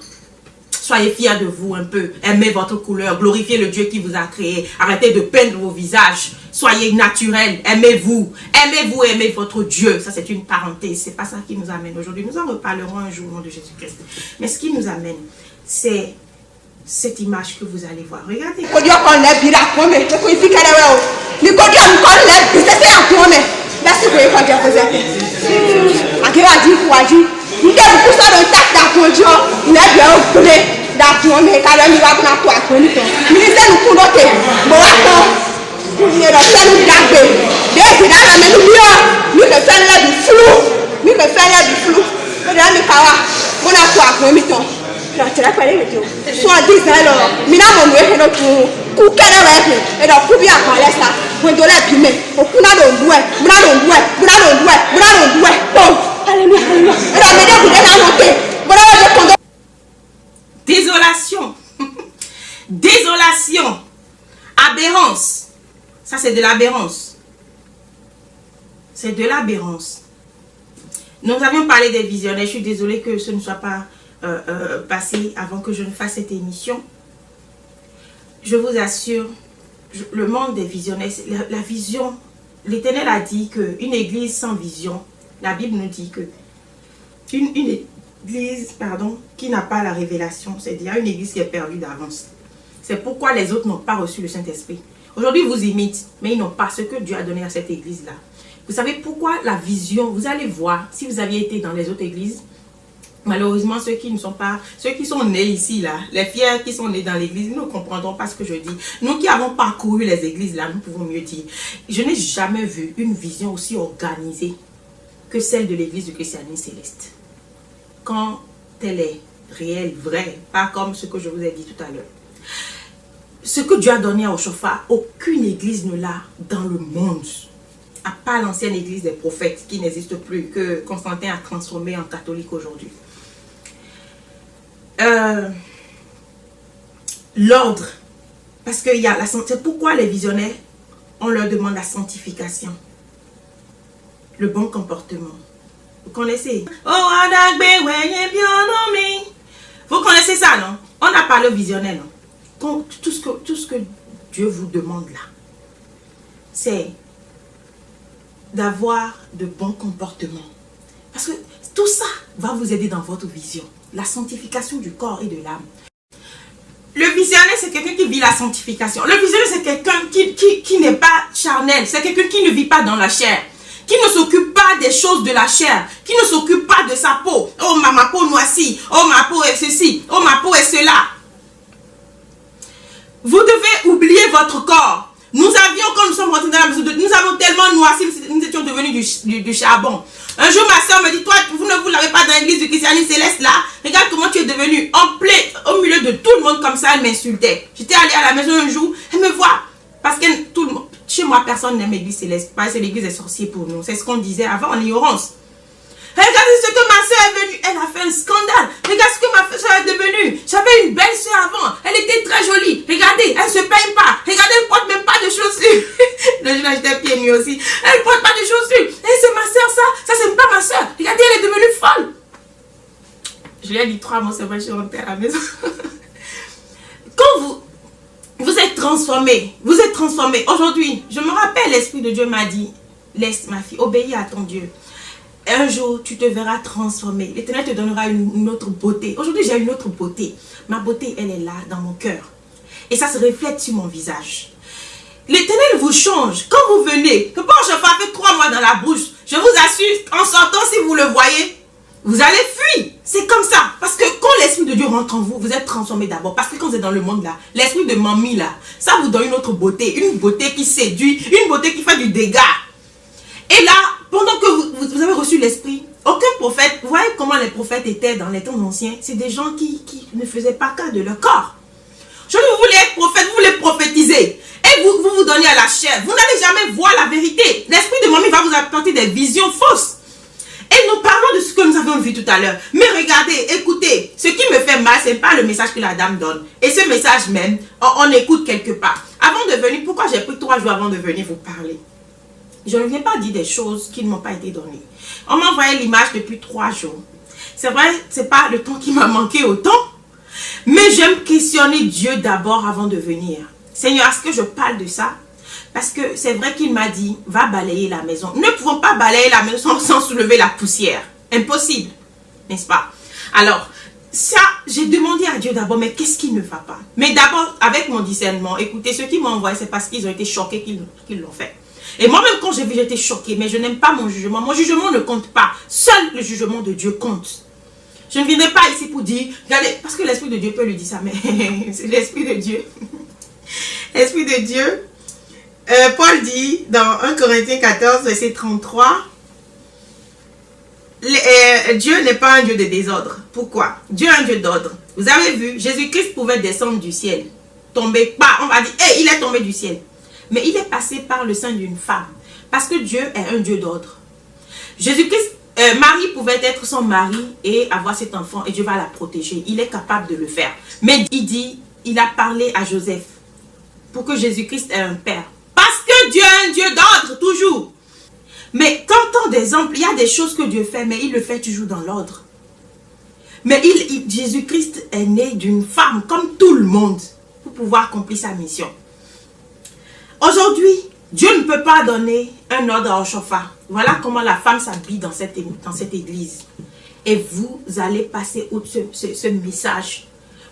Soyez fiers de vous un peu. Aimez votre couleur. Glorifiez le Dieu qui vous a créé. Arrêtez de peindre vos visages. Soyez naturels. Aimez-vous. Aimez-vous, aimez votre Dieu. Ça, c'est une parenthèse. C'est pas ça qui nous amène aujourd'hui. Nous en reparlerons un jour au nom de Jésus-Christ. Mais ce qui nous amène, c'est cette image que vous allez voir. Regardez. Désolation. Désolation. Aberrance. Ça, c'est de l'aberrance. C'est de l'aberrance. Nous avions parlé des visionnaires. Je suis désolée que ce ne soit pas passé avant que je ne fasse cette émission. Je vous assure, le monde des visionnaires, la vision, l'Éternel a dit qu'une église sans vision, la Bible nous dit que une église, qui n'a pas la révélation, c'est-à-dire une église qui est perdue d'avance. C'est pourquoi les autres n'ont pas reçu le Saint-Esprit. Aujourd'hui, ils vous imitent, mais ils n'ont pas ce que Dieu a donné à cette église-là. Vous savez pourquoi la vision, vous allez voir, si vous aviez été dans les autres églises, malheureusement, ceux qui ne sont pas, ceux qui sont nés ici, là, les fiers qui sont nés dans l'église, nous ne comprendrons pas ce que je dis. Nous qui avons parcouru les églises, là, nous pouvons mieux dire. Je n'ai jamais vu une vision aussi organisée que celle de l'église du christianisme céleste. Quand elle est réelle, vraie, pas comme ce que je vous ai dit tout à l'heure. Ce que Dieu a donné à Oshofa, aucune église ne l'a dans le monde. À part l'ancienne église des prophètes qui n'existe plus, que Constantin a transformé en catholique aujourd'hui. L'ordre, parce que c'est pourquoi les visionnaires, on leur demande la sanctification, le bon comportement. Vous connaissez? Vous connaissez ça, non? On n'a pas le visionnaire, non? Tout ce que Dieu vous demande là, c'est d'avoir de bons comportements. Parce que tout ça va vous aider dans votre vision. La sanctification du corps et de l'âme. Le visionnaire, c'est quelqu'un qui vit la sanctification. Le visionnaire, c'est quelqu'un qui n'est pas charnel. C'est quelqu'un qui ne vit pas dans la chair. Qui ne s'occupe pas des choses de la chair. Qui ne s'occupe pas de sa peau. Oh, ma peau noircie. Oh, ma peau est ceci. Oh, ma peau est cela. Vous devez oublier votre corps. Nous avions, quand nous sommes rentrés dans la maison de Dieu, nous avons tellement noirci, nous étions devenus du charbon. Un jour, ma soeur me dit, toi, vous ne vous l'avez pas dans l'église du christianisme céleste là. Regarde comment tu es devenu au milieu de tout le monde comme ça, elle m'insultait. J'étais allée à la maison un jour, elle me voit. Parce que chez moi, personne n'aime l'église céleste. Parce que l'église est sorcier pour nous. C'est ce qu'on disait avant en ignorance. Regardez ce que ma soeur est venue. Elle a fait un scandale. Regarde ce que ma soeur est devenue. J'avais une belle soeur avant. Elle était très jolie. Regardez, elle ne se peigne pas. Regardez, elle ne porte même pas de chaussures. Le jour là, j'étais pieds nus aussi. Elle ne porte pas de chaussures. Et c'est ma soeur, ça. Ça, c'est pas ma soeur. Regardez, elle est devenue folle. Je lui ai dit 3 mots, c'est vrai, je suis rentrée à la maison. Quand vous êtes transformés. Vous êtes transformés. Aujourd'hui, je me rappelle, l'Esprit de Dieu m'a dit, laisse ma fille, obéis à ton Dieu. Un jour, tu te verras transformé. L'Éternel te donnera une autre beauté. Aujourd'hui, j'ai une autre beauté. Ma beauté, elle est là, dans mon cœur. Et ça se reflète sur mon visage. L'Éternel vous change. Quand vous venez, que bon, je fais 3 mois dans la bouche. Je vous assure, en sortant, si vous le voyez, vous allez fuir. C'est comme ça. Parce que quand l'Esprit de Dieu rentre en vous, vous êtes transformé d'abord. Parce que quand vous êtes dans le monde là, l'esprit de mamie là, ça vous donne une autre beauté. Une beauté qui séduit, une beauté qui fait du dégât. Et là, pendant que vous avez reçu l'Esprit, aucun prophète, vous voyez comment les prophètes étaient dans les temps anciens, c'est des gens qui ne faisaient pas cas de leur corps. Je vous voulez être prophète, vous voulez prophétiser. Et vous donnez à la chair. Vous n'allez jamais voir la vérité. L'esprit de mamie va vous apporter des visions fausses. Et nous parlons de ce que nous avons vu tout à l'heure. Mais regardez, écoutez, ce qui me fait mal, ce n'est pas le message que la dame donne. Et ce message même, on écoute quelque part. Avant de venir, pourquoi j'ai pris 3 jours avant de venir vous parler? Je ne viens pas dire des choses qui ne m'ont pas été données. On m'a envoyé l'image depuis 3 jours. C'est vrai, ce n'est pas le temps qui m'a manqué autant. Mais j'aime questionner Dieu d'abord avant de venir. Seigneur, est-ce que je parle de ça? Parce que c'est vrai qu'il m'a dit, va balayer la maison. Nous ne pouvons pas balayer la maison sans soulever la poussière. Impossible, n'est-ce pas? Alors, ça, j'ai demandé à Dieu d'abord, mais qu'est-ce qui ne va pas? Mais d'abord, avec mon discernement, écoutez, ceux qui m'ont envoyé, c'est parce qu'ils ont été choqués qu'ils l'ont fait. Et moi-même, quand j'ai vu, j'étais choquée, mais je n'aime pas mon jugement. Mon jugement ne compte pas. Seul le jugement de Dieu compte. Je ne viendrai pas ici pour dire, regardez, parce que l'Esprit de Dieu peut lui dire ça, mais c'est l'Esprit de Dieu. L'Esprit de Dieu. Paul dit dans 1 Corinthiens 14, verset 33, Dieu n'est pas un Dieu de désordre. Pourquoi? Dieu est un Dieu d'ordre. Vous avez vu, Jésus-Christ pouvait descendre du ciel. Tomber pas, on va dire, hey, il est tombé du ciel. Mais il est passé par le sein d'une femme. Parce que Dieu est un Dieu d'ordre. Jésus-Christ, Marie pouvait être son mari et avoir cet enfant et Dieu va la protéger. Il est capable de le faire. Mais il dit, il a parlé à Joseph pour que Jésus-Christ ait un père. Parce que Dieu est un Dieu d'ordre, toujours. Mais quand on d'exemple, il y a des choses que Dieu fait, mais il le fait toujours dans l'ordre. Mais Jésus-Christ est né d'une femme, comme tout le monde, pour pouvoir accomplir sa mission. Aujourd'hui, Dieu ne peut pas donner un ordre à Oshofa. Voilà comment la femme s'habille dans cette église. Et vous allez passer outre ce message.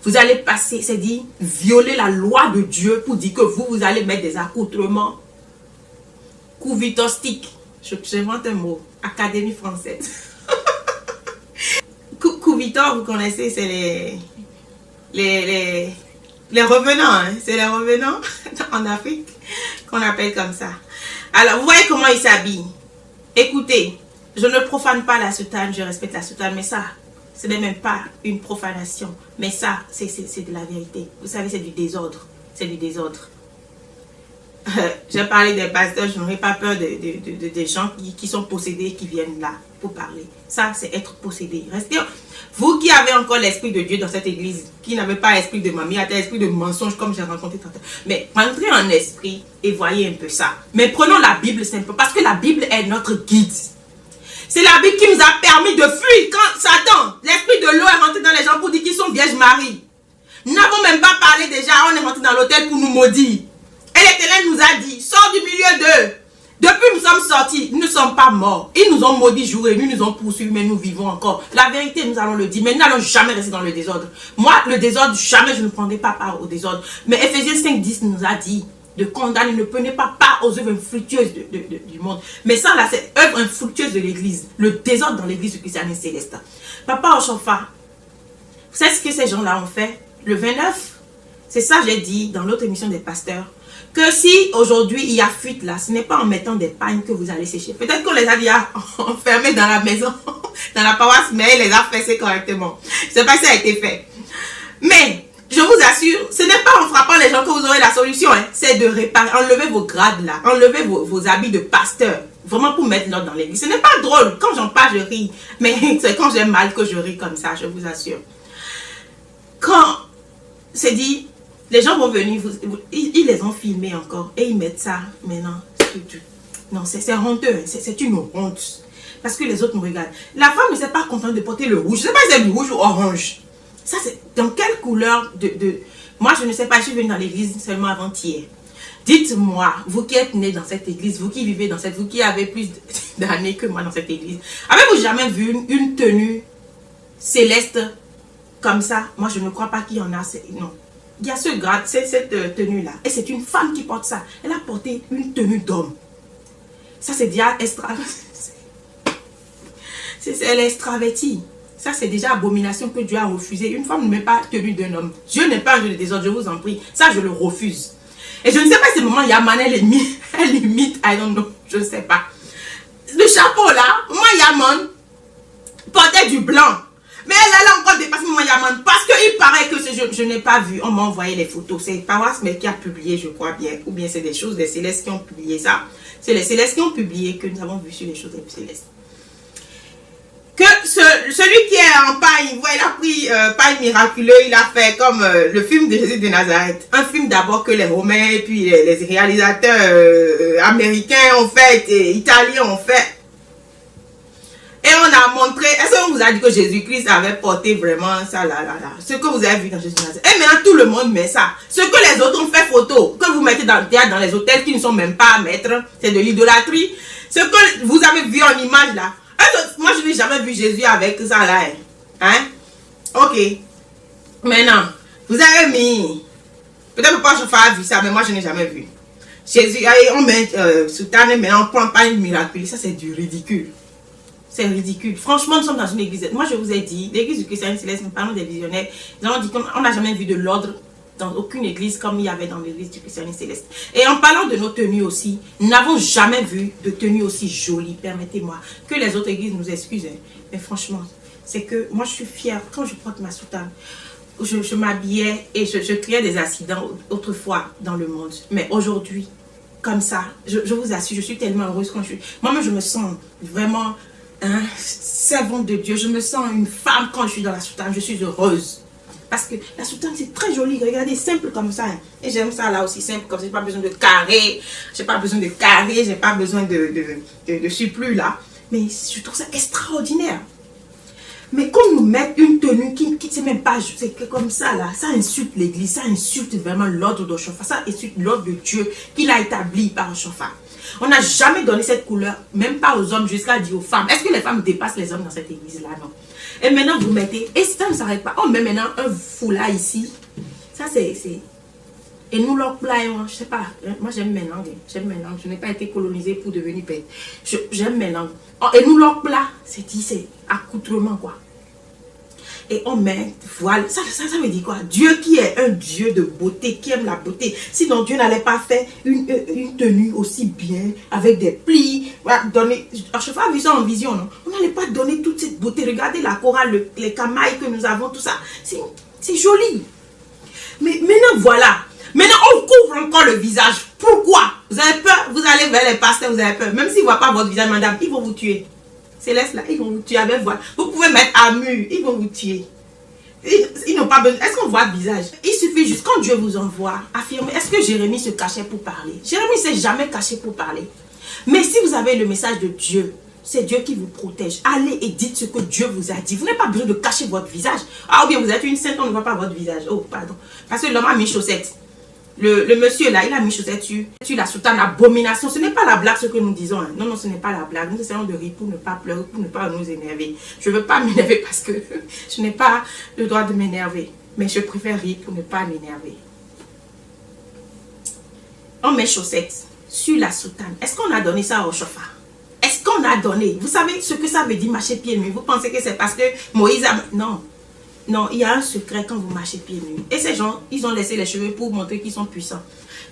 Vous allez passer, c'est dit, violer la loi de Dieu pour dire que vous allez mettre des accoutrements couvitostiques. J'invente un mot. Académie française. Couvitor, vous connaissez, c'est les revenants. Hein? C'est les revenants en Afrique qu'on appelle comme ça. Alors, vous voyez comment ils s'habillent. Écoutez, je ne profane pas la soutane, je respecte la soutane, mais ça, ce n'est même pas une profanation. Mais ça, c'est de la vérité. Vous savez, c'est du désordre. C'est du désordre. J'ai parlé des pasteurs, je n'aurais pas peur des gens qui sont possédés, qui viennent là pour parler. Ça, c'est être possédé. Restez, vous qui avez encore l'esprit de Dieu dans cette église, qui n'avez pas l'esprit de mamie, l'esprit de mensonge comme j'ai rencontré tantôt. Mais rentrez en esprit et voyez un peu ça. Mais prenons la Bible simplement, parce que la Bible est notre guide. C'est la Bible qui nous a permis de fuir quand Satan, l'esprit de l'eau est rentré dans les gens pour dire qu'ils sont Vierge Marie. Nous n'avons même pas parlé déjà, on est rentré dans l'hôtel pour nous maudire. Et l'Éternel nous a dit, sors du milieu d'eux. Depuis nous sommes sortis, nous ne sommes pas morts. Ils nous ont maudits jour et nuit, nous ont poursuivis, mais nous vivons encore. La vérité, nous allons le dire, mais nous n'allons jamais rester dans le désordre. Moi, le désordre, jamais je ne prendrai pas part au désordre. Mais Ephésiens 5:10 nous a dit de condamner, ne prenez pas part aux œuvres infructueuses du monde. Mais ça, là, c'est œuvre infructueuse de l'église. Le désordre dans l'église du christianisme céleste. Papa Oshofa, vous savez ce que ces gens-là ont fait? Le 29, c'est ça j'ai dit dans l'autre émission des pasteurs. Que si aujourd'hui il y a fuite là, ce n'est pas en mettant des pagnes que vous allez sécher. Peut-être qu'on les a déjà enfermés dans la maison, dans la paroisse, mais elle les a fessés correctement. Je ne sais pas si ça a été fait. Mais, je vous assure, ce n'est pas en frappant les gens que vous aurez la solution. Hein. C'est de réparer, enlever vos grades là, enlever vos habits de pasteur. Vraiment pour mettre l'ordre dans l'église. Ce n'est pas drôle. Quand j'en parle, je ris. Mais c'est quand j'ai mal que je ris comme ça, je vous assure. Quand c'est dit... Les gens vont venir, ils les ont filmés encore et ils mettent ça maintenant. Non, c'est honteux, c'est une honte. Parce que les autres nous regardent. La femme ne s'est pas contente de porter le rouge. Je ne sais pas si c'est du rouge ou orange. Ça, c'est dans quelle couleur Moi, je ne sais pas, je suis venue dans l'église seulement avant-hier. Dites-moi, vous qui êtes nés dans cette église, vous qui vivez dans cette, vous qui avez plus d'années que moi dans cette église, avez-vous jamais vu une tenue céleste comme ça? Moi, je ne crois pas qu'il y en a. Non. Il y a ce grade, c'est cette tenue-là. Et c'est une femme qui porte ça. Elle a porté une tenue d'homme. Ça, c'est déjà extra. Elle est extravertie. Ça, c'est déjà abomination que Dieu a refusé. Une femme ne met pas tenue d'un homme. Dieu n'est pas un Dieu de désordre, je vous en prie. Ça, je le refuse. Et je ne sais pas si ce moment, Yaman, elle imite, I don't know, je ne sais pas. Le chapeau là, moi, Yaman, portait du blanc. Mais elle a encore dépassé moi, Yaman, parce qu'il paraît que je n'ai pas vu. On m'a envoyé les photos. C'est Pawas, mais qui a publié, je crois bien. Ou bien c'est des choses des célestes qui ont publié ça. C'est les célestes qui ont publié que nous avons vu sur les choses des célestes. Que celui qui est en paille, il a pris paille miraculeux, il a fait comme le film de Jésus de Nazareth. Un film d'abord que les Romains et puis les réalisateurs américains ont fait, et italiens ont fait. Et on a montré, est-ce qu'on vous a dit que Jésus-Christ avait porté vraiment ça là. Ce que vous avez vu dans Jésus de Nazareth. Et maintenant tout le monde met ça. Ce que les autres ont fait photo, que vous mettez dans le théâtre, dans les hôtels qui ne sont même pas à mettre, c'est de l'idolâtrie. Ce que vous avez vu en image là. Moi, je n'ai jamais vu Jésus avec ça là. Hein? Ok. Maintenant, vous avez mis. Peut-être pas je a vu ça, mais moi, je n'ai jamais vu. Jésus, on met soutane, mais on ne prend pas une miracle. Ça, c'est du ridicule. C'est ridicule. Franchement, nous sommes dans une église. Moi, je vous ai dit, l'église du christianisme céleste, nous parlons des visionnaires. Nous avons dit qu'on n'a jamais vu de l'ordre dans aucune église comme il y avait dans l'église du christianisme céleste. Et en parlant de nos tenues aussi, nous n'avons jamais vu de tenue aussi jolie, permettez-moi, que les autres églises nous excusent. Mais franchement, c'est que moi je suis fière, quand je porte ma soutane, je m'habillais et je créais des accidents autrefois dans le monde. Mais aujourd'hui, comme ça, je vous assure, je suis tellement heureuse quand je suis... Moi-même, je me sens vraiment servante de Dieu. Je me sens une femme quand je suis dans la soutane, je suis heureuse. Parce que la soutane, c'est très joli. Regardez, simple comme ça. Et j'aime ça là aussi, simple comme ça. J'ai pas besoin de carré. J'ai pas besoin de carré. J'ai pas besoin de surplus là. Mais je trouve ça extraordinaire. Mais qu'on nous mette une tenue qui c'est même pas... C'est comme ça là. Ça insulte l'église. Ça insulte vraiment l'ordre de Chauffard. Ça insulte l'ordre de Dieu qu'il a établi par Chauffard. On n'a jamais donné cette couleur, même pas aux hommes, jusqu'à dire aux femmes. Est-ce que les femmes dépassent les hommes dans cette église-là? Non. Et maintenant, vous mettez, et ça ne s'arrête pas. On met maintenant un foulard ici. Ça, c'est... Et nous, leur plat, je sais pas. Moi, j'aime mes langues. J'aime mes langues. Je n'ai pas été colonisée pour devenir bête. J'aime mes langues. Oh, et nous, leur plat, c'est accoutrement, quoi. Et on met voile. Ça veut dire quoi? Dieu qui est un Dieu de beauté, qui aime la beauté. Sinon, Dieu n'allait pas faire une tenue aussi bien, avec des plis. Donner, je sais pas vu ça en vision, non? On n'allait pas donner toute cette beauté. Regardez la chorale, les camailles que nous avons, tout ça. C'est joli. Mais maintenant, voilà. Maintenant, on couvre encore le visage. Pourquoi? Vous avez peur? Vous allez vers les pasteurs, vous avez peur. Même s'ils ne voient pas votre visage, madame, ils vont vous tuer. Céleste là, ils vont vous tuer avec voile. Vous pouvez mettre armure, ils vont vous tuer. Ils n'ont pas besoin. Est-ce qu'on voit le visage? Il suffit juste, quand Dieu vous envoie, affirmer. Est-ce que Jérémie se cachait pour parler? Jérémie ne s'est jamais caché pour parler. Mais si vous avez le message de Dieu, c'est Dieu qui vous protège. Allez et dites ce que Dieu vous a dit. Vous n'avez pas besoin de cacher votre visage. Ah, ou bien vous êtes une sainte, on ne voit pas votre visage. Oh, pardon. Parce que l'homme a mis chaussettes. Le monsieur là, il a mis chaussettes sur la soutane, abomination. Ce n'est pas la blague ce que nous disons. Hein. Non, non, ce n'est pas la blague. Nous essayons de rire pour ne pas pleurer, pour ne pas nous énerver. Je ne veux pas m'énerver parce que je n'ai pas le droit de m'énerver. Mais je préfère rire pour ne pas m'énerver. On met chaussettes sur la soutane. Est-ce qu'on a donné ça au chauffard? Est-ce qu'on a donné? Vous savez ce que ça veut dire marcher pieds nus? Vous pensez que c'est parce que Moïse a... Non. Non, il y a un secret quand vous marchez pieds nus. Et ces gens, ils ont laissé les cheveux pour montrer qu'ils sont puissants.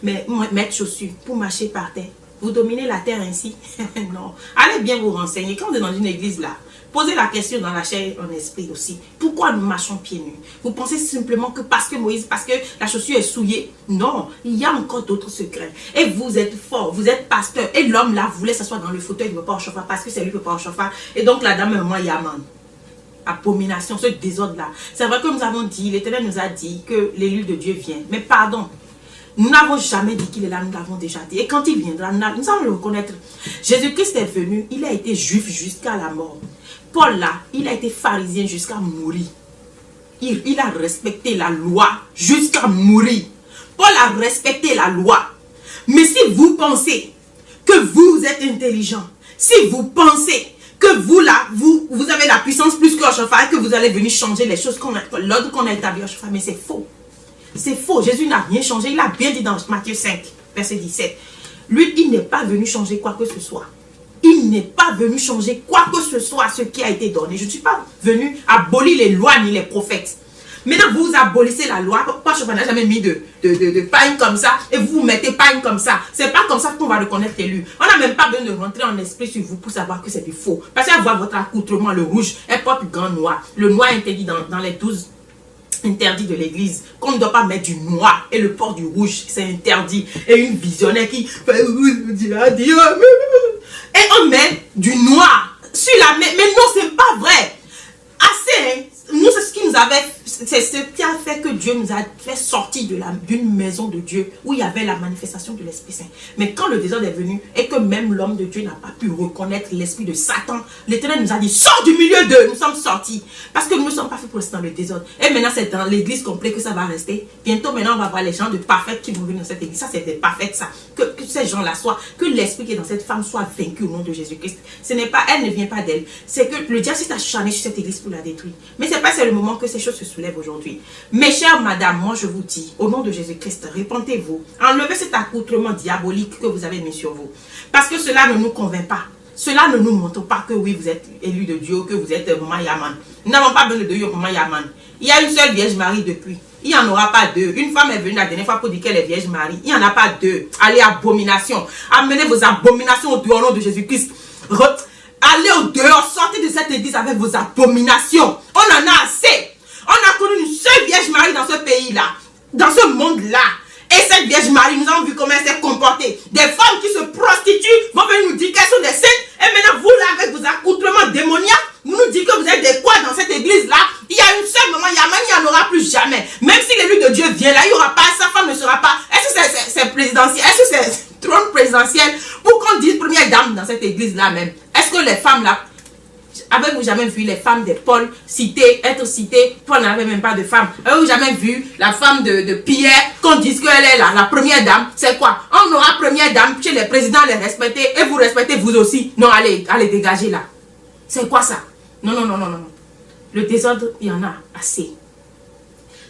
Mais mettre chaussures pour marcher par terre. Vous dominez la terre ainsi? Non. Allez bien vous renseigner. Quand vous êtes dans une église là, posez la question dans la chair et en esprit aussi. Pourquoi nous marchons pieds nus? Vous pensez simplement que parce que Moïse, parce que la chaussure est souillée? Non, il y a encore d'autres secrets. Et vous êtes fort, vous êtes pasteur. Et l'homme là voulait s'asseoir dans le fauteuil, il ne veut pas au chauffard parce que c'est lui qui ne veut pas au chauffard. Et donc la dame, moi, Yaman. Abomination, ce désordre-là. C'est vrai que nous avons dit, l'Éternel nous a dit que l'élu de Dieu vient. Mais pardon, nous n'avons jamais dit qu'il est là, nous l'avons déjà dit. Et quand il viendra, nous allons le reconnaître. Jésus-Christ est venu, il a été juif jusqu'à la mort. Paul là, il a été pharisien jusqu'à mourir. Il a respecté la loi jusqu'à mourir. Paul a respecté la loi. Mais si vous pensez que vous êtes intelligent, si vous pensez que vous là, vous avez la puissance plus que Chauffard et que vous allez venir changer les choses, l'ordre qu'on a établi au Chauffard, mais c'est faux. C'est faux. Jésus n'a rien changé. Il a bien dit dans Matthieu 5, verset 17. Lui, il n'est pas venu changer quoi que ce soit. il n'est pas venu changer quoi que ce soit ce qui a été donné. Je ne suis pas venu abolir les lois ni les prophètes. Maintenant, vous abolissez la loi. Pourquoi je n'a jamais mis de pain comme ça et vous mettez pain comme ça? C'est pas comme ça qu'on va reconnaître l'élu. On n'a même pas besoin de rentrer en esprit sur vous pour savoir que c'est du faux. Parce qu'elle voit votre accoutrement, le rouge, elle porte grand noir. Le noir est interdit dans les 12 interdits de l'église. Qu'on ne doit pas mettre du noir et le port du rouge, c'est interdit. Et une visionnaire qui fait et on met du noir sur la main. Mais non, c'est pas vrai. Assez, hein? Nous, c'est ce qui nous avait, c'est ce qui a fait que Dieu nous a fait sortir d'une maison de Dieu où il y avait la manifestation de l'Esprit Saint. Mais quand le désordre est venu et que même l'homme de Dieu n'a pas pu reconnaître l'esprit de Satan, l'Éternel nous a dit, sors du milieu d'eux. Nous sommes sortis parce que nous ne sommes pas faits pour rester dans le désordre. Et maintenant, c'est dans l'église complète que ça va rester. Bientôt, maintenant, on va voir les gens de parfaits qui vont venir dans cette église. Ça, c'est des parfaits, ça. Que ces gens-là soient, que l'esprit qui est dans cette femme soit vaincu au nom de Jésus-Christ. Ce n'est pas, elle ne vient pas d'elle. C'est que le diable s'est acharné sur cette église pour la détruire. Mais c'est le moment que ces choses se soulèvent aujourd'hui. Mes chères madames, moi je vous dis, au nom de Jésus-Christ, répentez-vous. Enlevez cet accoutrement diabolique que vous avez mis sur vous. Parce que cela ne nous convainc pas. Cela ne nous montre pas que oui, vous êtes élu de Dieu, que vous êtes Maman Yaman. Nous n'avons pas besoin de Dieu, Maman Yaman. Il y a une seule Vierge Marie depuis. Il n'y en aura pas deux. Une femme est venue la dernière fois pour dire qu'elle est Vierge Marie. Il n'y en a pas deux. Allez, abomination. Amenez vos abominations au nom de Jésus-Christ. Allez au dehors, sortez de cette église avec vos abominations. On en a assez. On a connu une seule Vierge Marie dans ce pays-là, dans ce monde-là. Et cette Vierge Marie, nous avons vu comment elle s'est comportée. Des femmes qui se prostituent vont venir nous dire qu'elles sont des saintes. Et maintenant, vous là, avec vos accoutrements démoniaques, vous nous dites que vous êtes des quoi dans cette église-là? Il y a une seule maman Yaman, il n'y en aura plus jamais. Même si l'élu de Dieu vient là, il n'y aura pas, sa femme ne sera pas. Est-ce que c'est présidentiel? Est-ce que c'est trône présidentiel? Pour qu'on dise première dame dans cette église-là même? Est-ce que les femmes là, avez-vous jamais vu les femmes de Paul être citées? Paul n'avait même pas de femme. Avez-vous jamais vu la femme de Pierre qu'on dise qu'elle est la première dame? C'est quoi? On aura première dame chez les présidents, les respecter et vous respectez vous aussi. Non, allez dégager là. C'est quoi ça? Non. Le désordre, il y en a assez.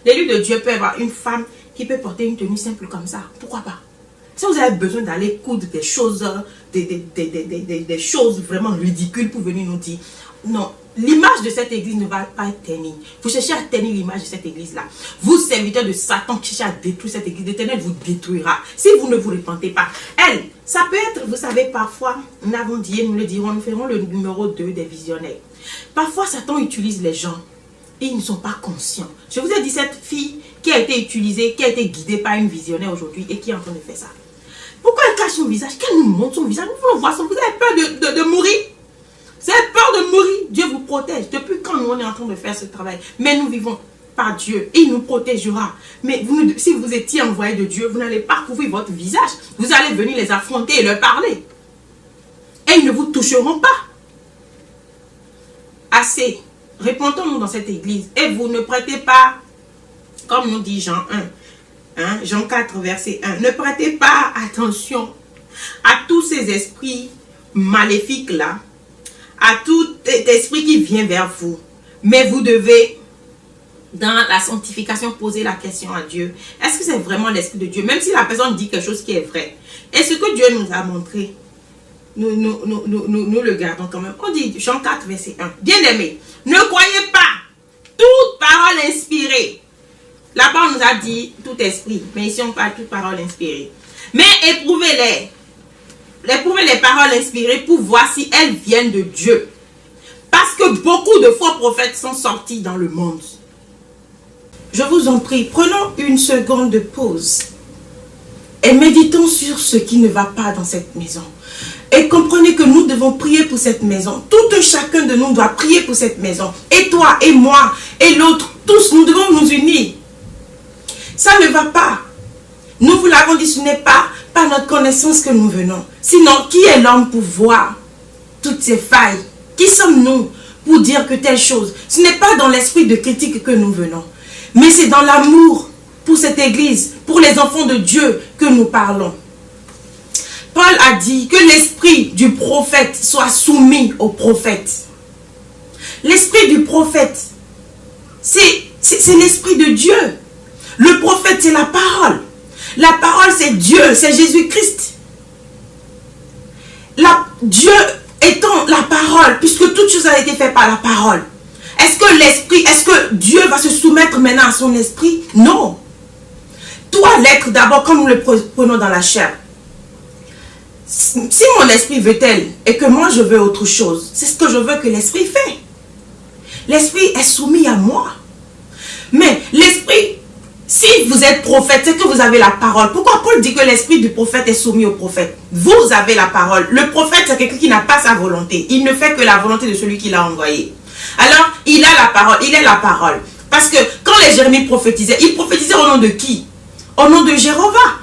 L'élu de Dieu peut avoir une femme qui peut porter une tenue simple comme ça. Pourquoi pas? Si vous avez besoin d'aller coudre des choses, des choses vraiment ridicules pour venir nous dire, non, l'image de cette église ne va pas être ternie. Vous cherchez à ternir l'image de cette église-là. Vous, serviteurs de Satan, qui cherchez à détruire cette église, l'Éternel vous détruira si vous ne vous repentez pas. Elle, ça peut être, vous savez, parfois, nous l'avons dit et nous le dirons, nous ferons le numéro 2 des visionnaires. Parfois, Satan utilise les gens et ils ne sont pas conscients. Je vous ai dit, cette fille qui a été utilisée, qui a été guidée par une visionnaire aujourd'hui et qui est en train de faire ça. Pourquoi elle cache son visage? Qu'elle nous montre son visage? Nous voulons voir son visage. Vous avez peur de mourir? Vous avez peur de mourir? Dieu vous protège. Depuis quand nous on est en train de faire ce travail? Mais nous vivons par Dieu. Et il nous protégera. Mais si vous étiez envoyé de Dieu, vous n'allez pas couvrir votre visage. Vous allez venir les affronter et leur parler. Et ils ne vous toucheront pas. Assez. Répondons-nous dans cette église. Et vous ne prêtez pas, comme nous dit Jean 1. Jean 4, verset 1. Ne prêtez pas attention à tous ces esprits maléfiques là, à tout esprit qui vient vers vous. Mais vous devez, dans la sanctification, poser la question à Dieu. Est-ce que c'est vraiment l'Esprit de Dieu? Même si la personne dit quelque chose qui est vrai. Et ce que Dieu nous a montré, nous le gardons quand même. On dit Jean 4, verset 1. Bien-aimés, ne croyez pas toute parole inspirée. Là-bas, on nous a dit tout esprit. Mais ici, on parle toute parole inspirée. Mais éprouvez-les. Éprouvez les paroles inspirées pour voir si elles viennent de Dieu. Parce que beaucoup de faux prophètes sont sortis dans le monde. Je vous en prie, prenons une seconde de pause. Et méditons sur ce qui ne va pas dans cette maison. Et comprenez que nous devons prier pour cette maison. Tout chacun de nous doit prier pour cette maison. Et toi, et moi, et l'autre, tous, nous devons nous unir. Ça ne va pas. Nous vous l'avons dit, ce n'est pas par notre connaissance que nous venons. Sinon, qui est l'homme pour voir toutes ces failles? Qui sommes-nous pour dire que telle chose? Ce n'est pas dans l'esprit de critique que nous venons. Mais c'est dans l'amour pour cette église, pour les enfants de Dieu que nous parlons. Paul a dit que l'esprit du prophète soit soumis au prophète. L'esprit du prophète, c'est l'esprit de Dieu. Le prophète, c'est la parole. La parole, c'est Dieu, c'est Jésus-Christ. Dieu étant la parole, puisque toute chose a été faite par la parole, est-ce que Dieu va se soumettre maintenant à son esprit? Non. Toi, l'être d'abord, comme nous le prenons dans la chair. Si mon esprit veut tel et que moi je veux autre chose, c'est ce que je veux que l'esprit fait. L'esprit est soumis à moi. Mais l'esprit, si vous êtes prophète, c'est que vous avez la parole. Pourquoi Paul dit que l'esprit du prophète est soumis au prophète? Vous avez la parole. Le prophète, c'est quelqu'un qui n'a pas sa volonté. Il ne fait que la volonté de celui qui l'a envoyé. Alors, il a la parole. Il est la parole. Parce que quand les Jérémie prophétisaient, ils prophétisaient au nom de qui? Au nom de Jéhovah.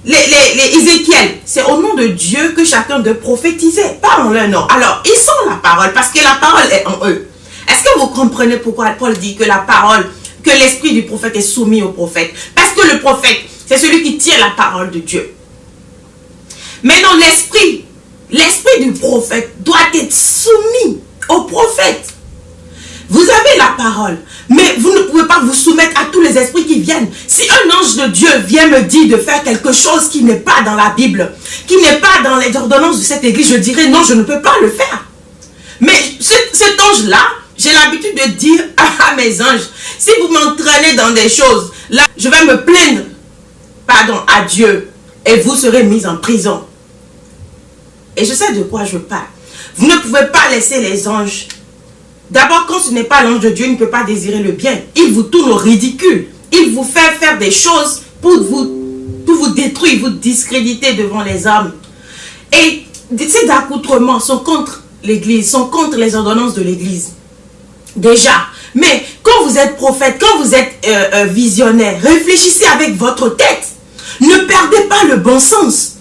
Les Ézéchiel, c'est au nom de Dieu que chacun d'eux prophétisait, pas en leur nom. Alors, ils sont la parole, parce que la parole est en eux. Est-ce que vous comprenez pourquoi Paul dit que la parole, que l'esprit du prophète est soumis au prophète? Parce que le prophète, c'est celui qui tient la parole de Dieu. Maintenant, l'esprit du prophète doit être soumis au prophète. Vous avez la parole, mais vous ne pouvez pas vous soumettre à tous les esprits qui viennent. Si un ange de Dieu vient me dire de faire quelque chose qui n'est pas dans la Bible, qui n'est pas dans les ordonnances de cette église, je dirais non, je ne peux pas le faire. Mais cet ange-là, j'ai l'habitude de dire à mes anges, si vous m'entraînez dans des choses, là, je vais me plaindre, pardon, à Dieu, et vous serez mis en prison. Et je sais de quoi je parle. Vous ne pouvez pas laisser les anges. D'abord, quand ce n'est pas l'ange de Dieu, il ne peut pas désirer le bien. Il vous tourne au ridicule. Il vous fait faire des choses pour vous détruire, vous discréditer devant les hommes. Et ces accoutrements sont contre l'église, sont contre les ordonnances de l'église. Déjà. Mais quand vous êtes prophète, quand vous êtes visionnaire, réfléchissez avec votre tête. Ne perdez pas le bon sens.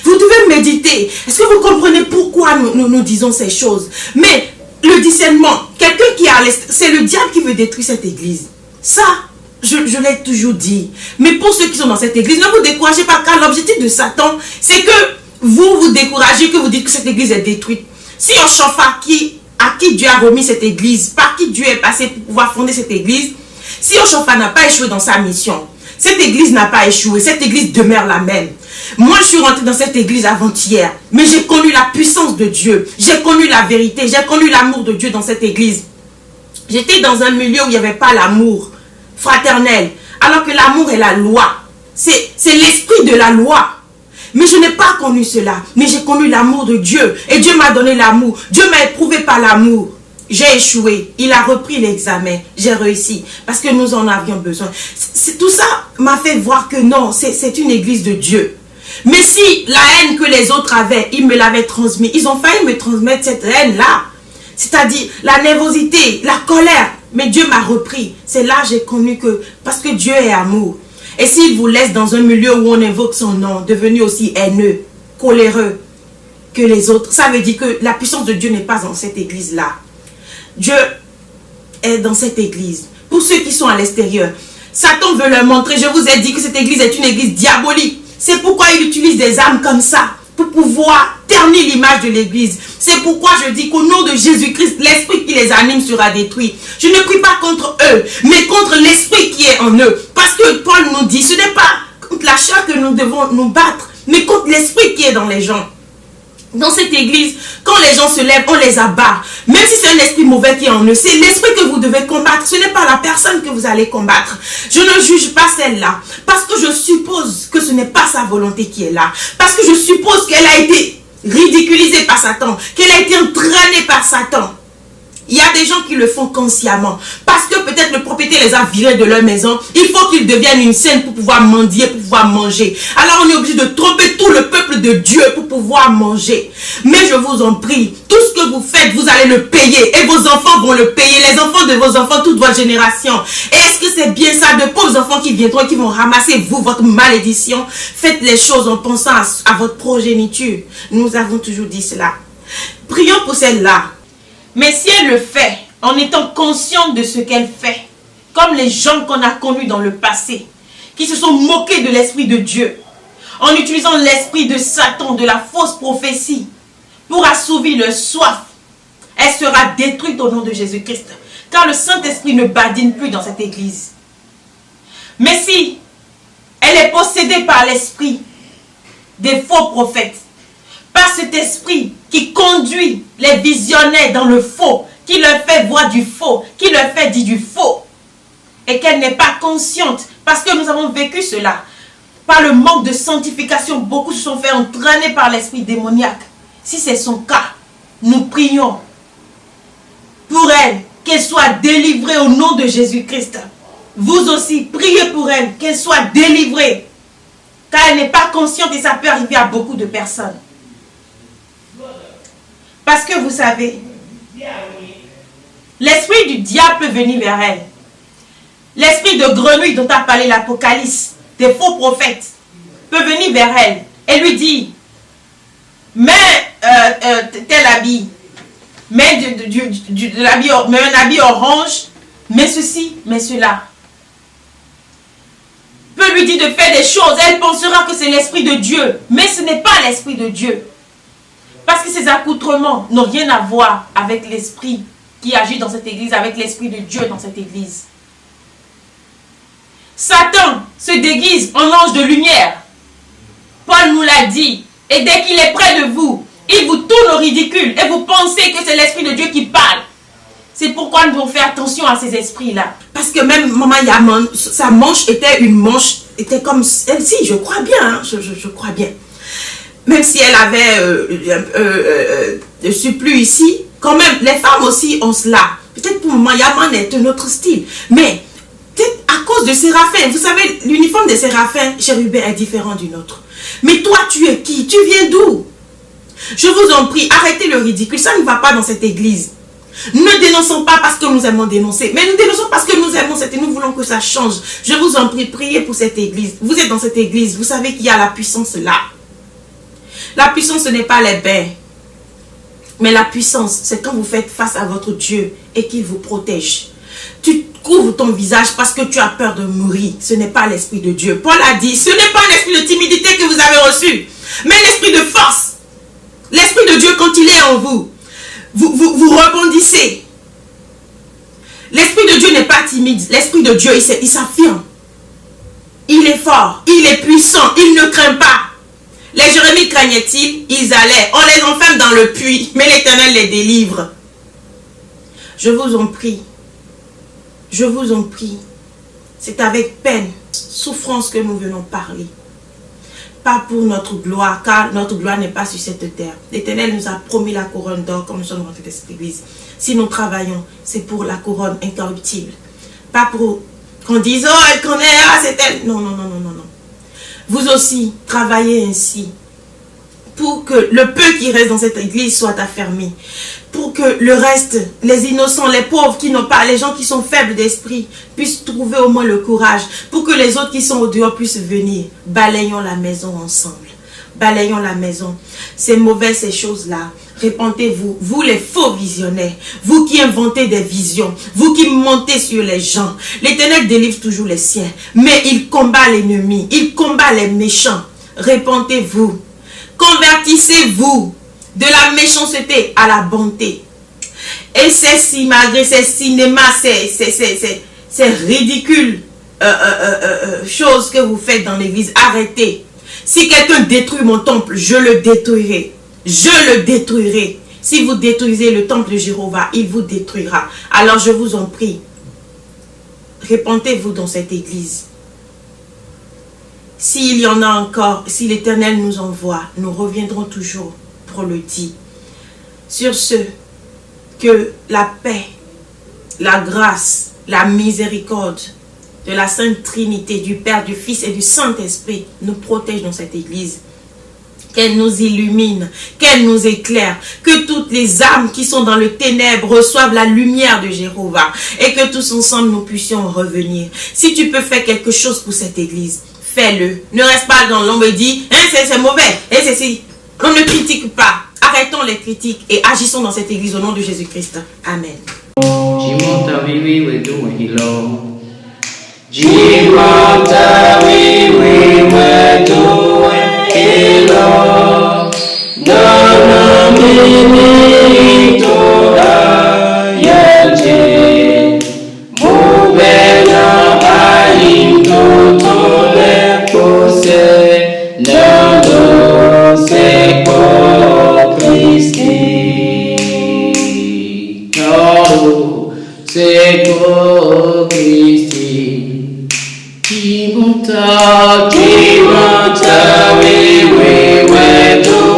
Vous devez méditer. Est-ce que vous comprenez pourquoi nous disons ces choses? Mais le discernement, quelqu'un qui a c'est le diable qui veut détruire cette église. Ça, je l'ai toujours dit. Mais pour ceux qui sont dans cette église, ne vous découragez pas, car l'objectif de Satan, c'est que vous découragez, que vous dites que cette église est détruite. Si on chauffe à qui Dieu a remis cette église, par qui Dieu est passé pour pouvoir fonder cette église, si Oshofa n'a pas échoué dans sa mission, cette église n'a pas échoué, cette église demeure la même. Moi, je suis rentrée dans cette église avant-hier, mais j'ai connu la puissance de Dieu, j'ai connu la vérité, j'ai connu l'amour de Dieu dans cette église. J'étais dans un milieu où il n'y avait pas l'amour fraternel, alors que l'amour est la loi. C'est l'esprit de la loi. Mais je n'ai pas connu cela, mais j'ai connu l'amour de Dieu. Et Dieu m'a donné l'amour. Dieu m'a éprouvé par l'amour. J'ai échoué. Il a repris l'examen. J'ai réussi. Parce que nous en avions besoin. Tout ça m'a fait voir que non, c'est une église de Dieu. Mais si la haine que les autres avaient, ils me l'avaient transmis. Ils ont failli me transmettre cette haine-là. C'est-à-dire la nervosité, la colère. Mais Dieu m'a repris. C'est là que j'ai connu que, parce que Dieu est amour. Et s'il vous laisse dans un milieu où on évoque son nom, devenu aussi haineux, coléreux que les autres, ça veut dire que la puissance de Dieu n'est pas dans cette église-là. Dieu est dans cette église. Pour ceux qui sont à l'extérieur, Satan veut leur montrer, je vous ai dit que cette église est une église diabolique. C'est pourquoi il utilise des armes comme ça, pour pouvoir ternir l'image de l'église. C'est pourquoi je dis qu'au nom de Jésus-Christ, l'esprit qui les anime sera détruit. Je ne prie pas contre eux, mais contre l'esprit qui est en eux. Parce que Paul nous dit, ce n'est pas contre la chair que nous devons nous battre, mais contre l'esprit qui est dans les gens. Dans cette église, quand les gens se lèvent, on les abat. Même si c'est un esprit mauvais qui est en eux, c'est l'esprit que vous devez combattre. Ce n'est pas la personne que vous allez combattre. Je ne juge pas celle-là. Parce que je suppose que ce n'est pas sa volonté qui est là. Parce que je suppose qu'elle a été ridiculisée par Satan. Qu'elle a été entraînée par Satan. Il y a des gens qui le font consciemment. Parce que peut-être le propriétaire les a virés de leur maison. Il faut qu'ils deviennent une scène pour pouvoir mendier, pour pouvoir manger. Alors on est obligé de tromper tout le peuple de Dieu pour pouvoir manger. Mais je vous en prie, tout ce que vous faites, vous allez le payer. Et vos enfants vont le payer. Les enfants de vos enfants, toute votre génération. Et est-ce que c'est bien ça, de pauvres enfants qui viendront et qui vont ramasser vous, votre malédiction? Faites les choses en pensant à votre progéniture. Nous avons toujours dit cela. Prions pour celle-là. Mais si elle le fait, en étant consciente de ce qu'elle fait, comme les gens qu'on a connus dans le passé, qui se sont moqués de l'esprit de Dieu, en utilisant l'esprit de Satan, de la fausse prophétie, pour assouvir leur soif, elle sera détruite au nom de Jésus-Christ, car le Saint-Esprit ne badine plus dans cette église. Mais si elle est possédée par l'esprit des faux prophètes, parce cet esprit qui conduit les visionnaires dans le faux, qui leur fait voir du faux, qui leur fait dire du faux, et qu'elle n'est pas consciente, parce que nous avons vécu cela. Par le manque de sanctification, beaucoup se sont fait entraîner par l'esprit démoniaque. Si c'est son cas, nous prions pour elle, qu'elle soit délivrée au nom de Jésus-Christ. Vous aussi, priez pour elle, qu'elle soit délivrée, car elle n'est pas consciente et ça peut arriver à beaucoup de personnes. Parce que vous savez, l'esprit du diable peut venir vers elle. L'esprit de grenouille dont a parlé l'Apocalypse, des faux prophètes, peut venir vers elle et lui dire, mets tel habit, mets un habit orange, mets ceci, mets cela. Peut lui dire de faire des choses, elle pensera que c'est l'esprit de Dieu, mais ce n'est pas l'esprit de Dieu. Parce que ces accoutrements n'ont rien à voir avec l'esprit qui agit dans cette église, avec l'esprit de Dieu dans cette église. Satan se déguise en ange de lumière. Paul nous l'a dit. Et dès qu'il est près de vous, il vous tourne au ridicule. Et vous pensez que c'est l'esprit de Dieu qui parle. C'est pourquoi nous devons faire attention à ces esprits-là. Parce que même Maman Yaman, sa manche était une manche, était comme celle-ci, je crois bien, hein, je crois bien. Même si elle avait le surplus ici, quand même, les femmes aussi ont cela. Peut-être pour Maman Yaman est un autre style. Mais peut-être à cause de Séraphin, vous savez, l'uniforme des Séraphins, chérubins, est différent du nôtre. Mais toi, tu es qui? Tu viens d'où? Je vous en prie, arrêtez le ridicule, ça ne va pas dans cette église. Ne dénonçons pas parce que nous aimons dénoncer, mais nous dénonçons parce que nous aimons cette et nous voulons que ça change. Je vous en prie, priez pour cette église. Vous êtes dans cette église, vous savez qu'il y a la puissance là. La puissance, ce n'est pas les bains. Mais la puissance, c'est quand vous faites face à votre Dieu et qu'il vous protège. Tu couvres ton visage parce que tu as peur de mourir. Ce n'est pas l'esprit de Dieu. Paul a dit, ce n'est pas un esprit de timidité que vous avez reçu, mais un esprit de force. L'esprit de Dieu, quand il est en vous, vous rebondissez. L'esprit de Dieu n'est pas timide. L'esprit de Dieu, il s'affirme. Il est fort, il est puissant, il ne craint pas. Les Jérémies craignaient-ils? Ils allaient. On les enferme dans le puits, mais l'Éternel les délivre. Je vous en prie. Je vous en prie. C'est avec peine, souffrance que nous venons parler. Pas pour notre gloire, car notre gloire n'est pas sur cette terre. L'Éternel nous a promis la couronne d'or quand nous sommes rentrés dans cette église. Si nous travaillons, c'est pour la couronne incorruptible. Pas pour qu'on dise, oh, elle connaît, ah, c'est elle. Non, non, non, non, non, non. Vous aussi, travaillez ainsi. Pour que le peu qui reste dans cette église soit affermi. Pour que le reste, les innocents, les pauvres qui n'ont pas, les gens qui sont faibles d'esprit, puissent trouver au moins le courage. Pour que les autres qui sont au dehors puissent venir. Balayons la maison ensemble. Balayons la maison. C'est mauvais ces choses-là. Répentez-vous, vous les faux visionnaires, vous qui inventez des visions, vous qui montez sur les gens. L'Éternel délivre toujours les siens, mais il combat l'ennemi, il combat les méchants. Répentez-vous, convertissez-vous de la méchanceté à la bonté. Et c'est si, malgré ces cinémas, ces ridicules choses que vous faites dans l'église, arrêtez. Si quelqu'un détruit mon temple, je le détruirai. Je le détruirai. Si vous détruisez le temple de Jéhovah, il vous détruira. Alors je vous en prie, répentez-vous dans cette église. S'il y en a encore, si l'Éternel nous envoie, nous reviendrons toujours pour le dire. Sur ce, que la paix, la grâce, la miséricorde de la Sainte Trinité, du Père, du Fils et du Saint-Esprit nous protège dans cette église. Qu'elle nous illumine, qu'elle nous éclaire, que toutes les âmes qui sont dans le ténèbre reçoivent la lumière de Jéhovah et que tous ensemble nous puissions revenir. Si tu peux faire quelque chose pour cette église, fais-le. Ne reste pas dans l'ombre et dis, hein, c'est mauvais, et c'est si. On ne critique pas. Arrêtons les critiques et agissons dans cette église au nom de Jésus-Christ. Amen. Hello, Nana Minito Ayante, Mubena Alinto Tole Pose, Nando Seko. Mtakiwa tawi wewe tu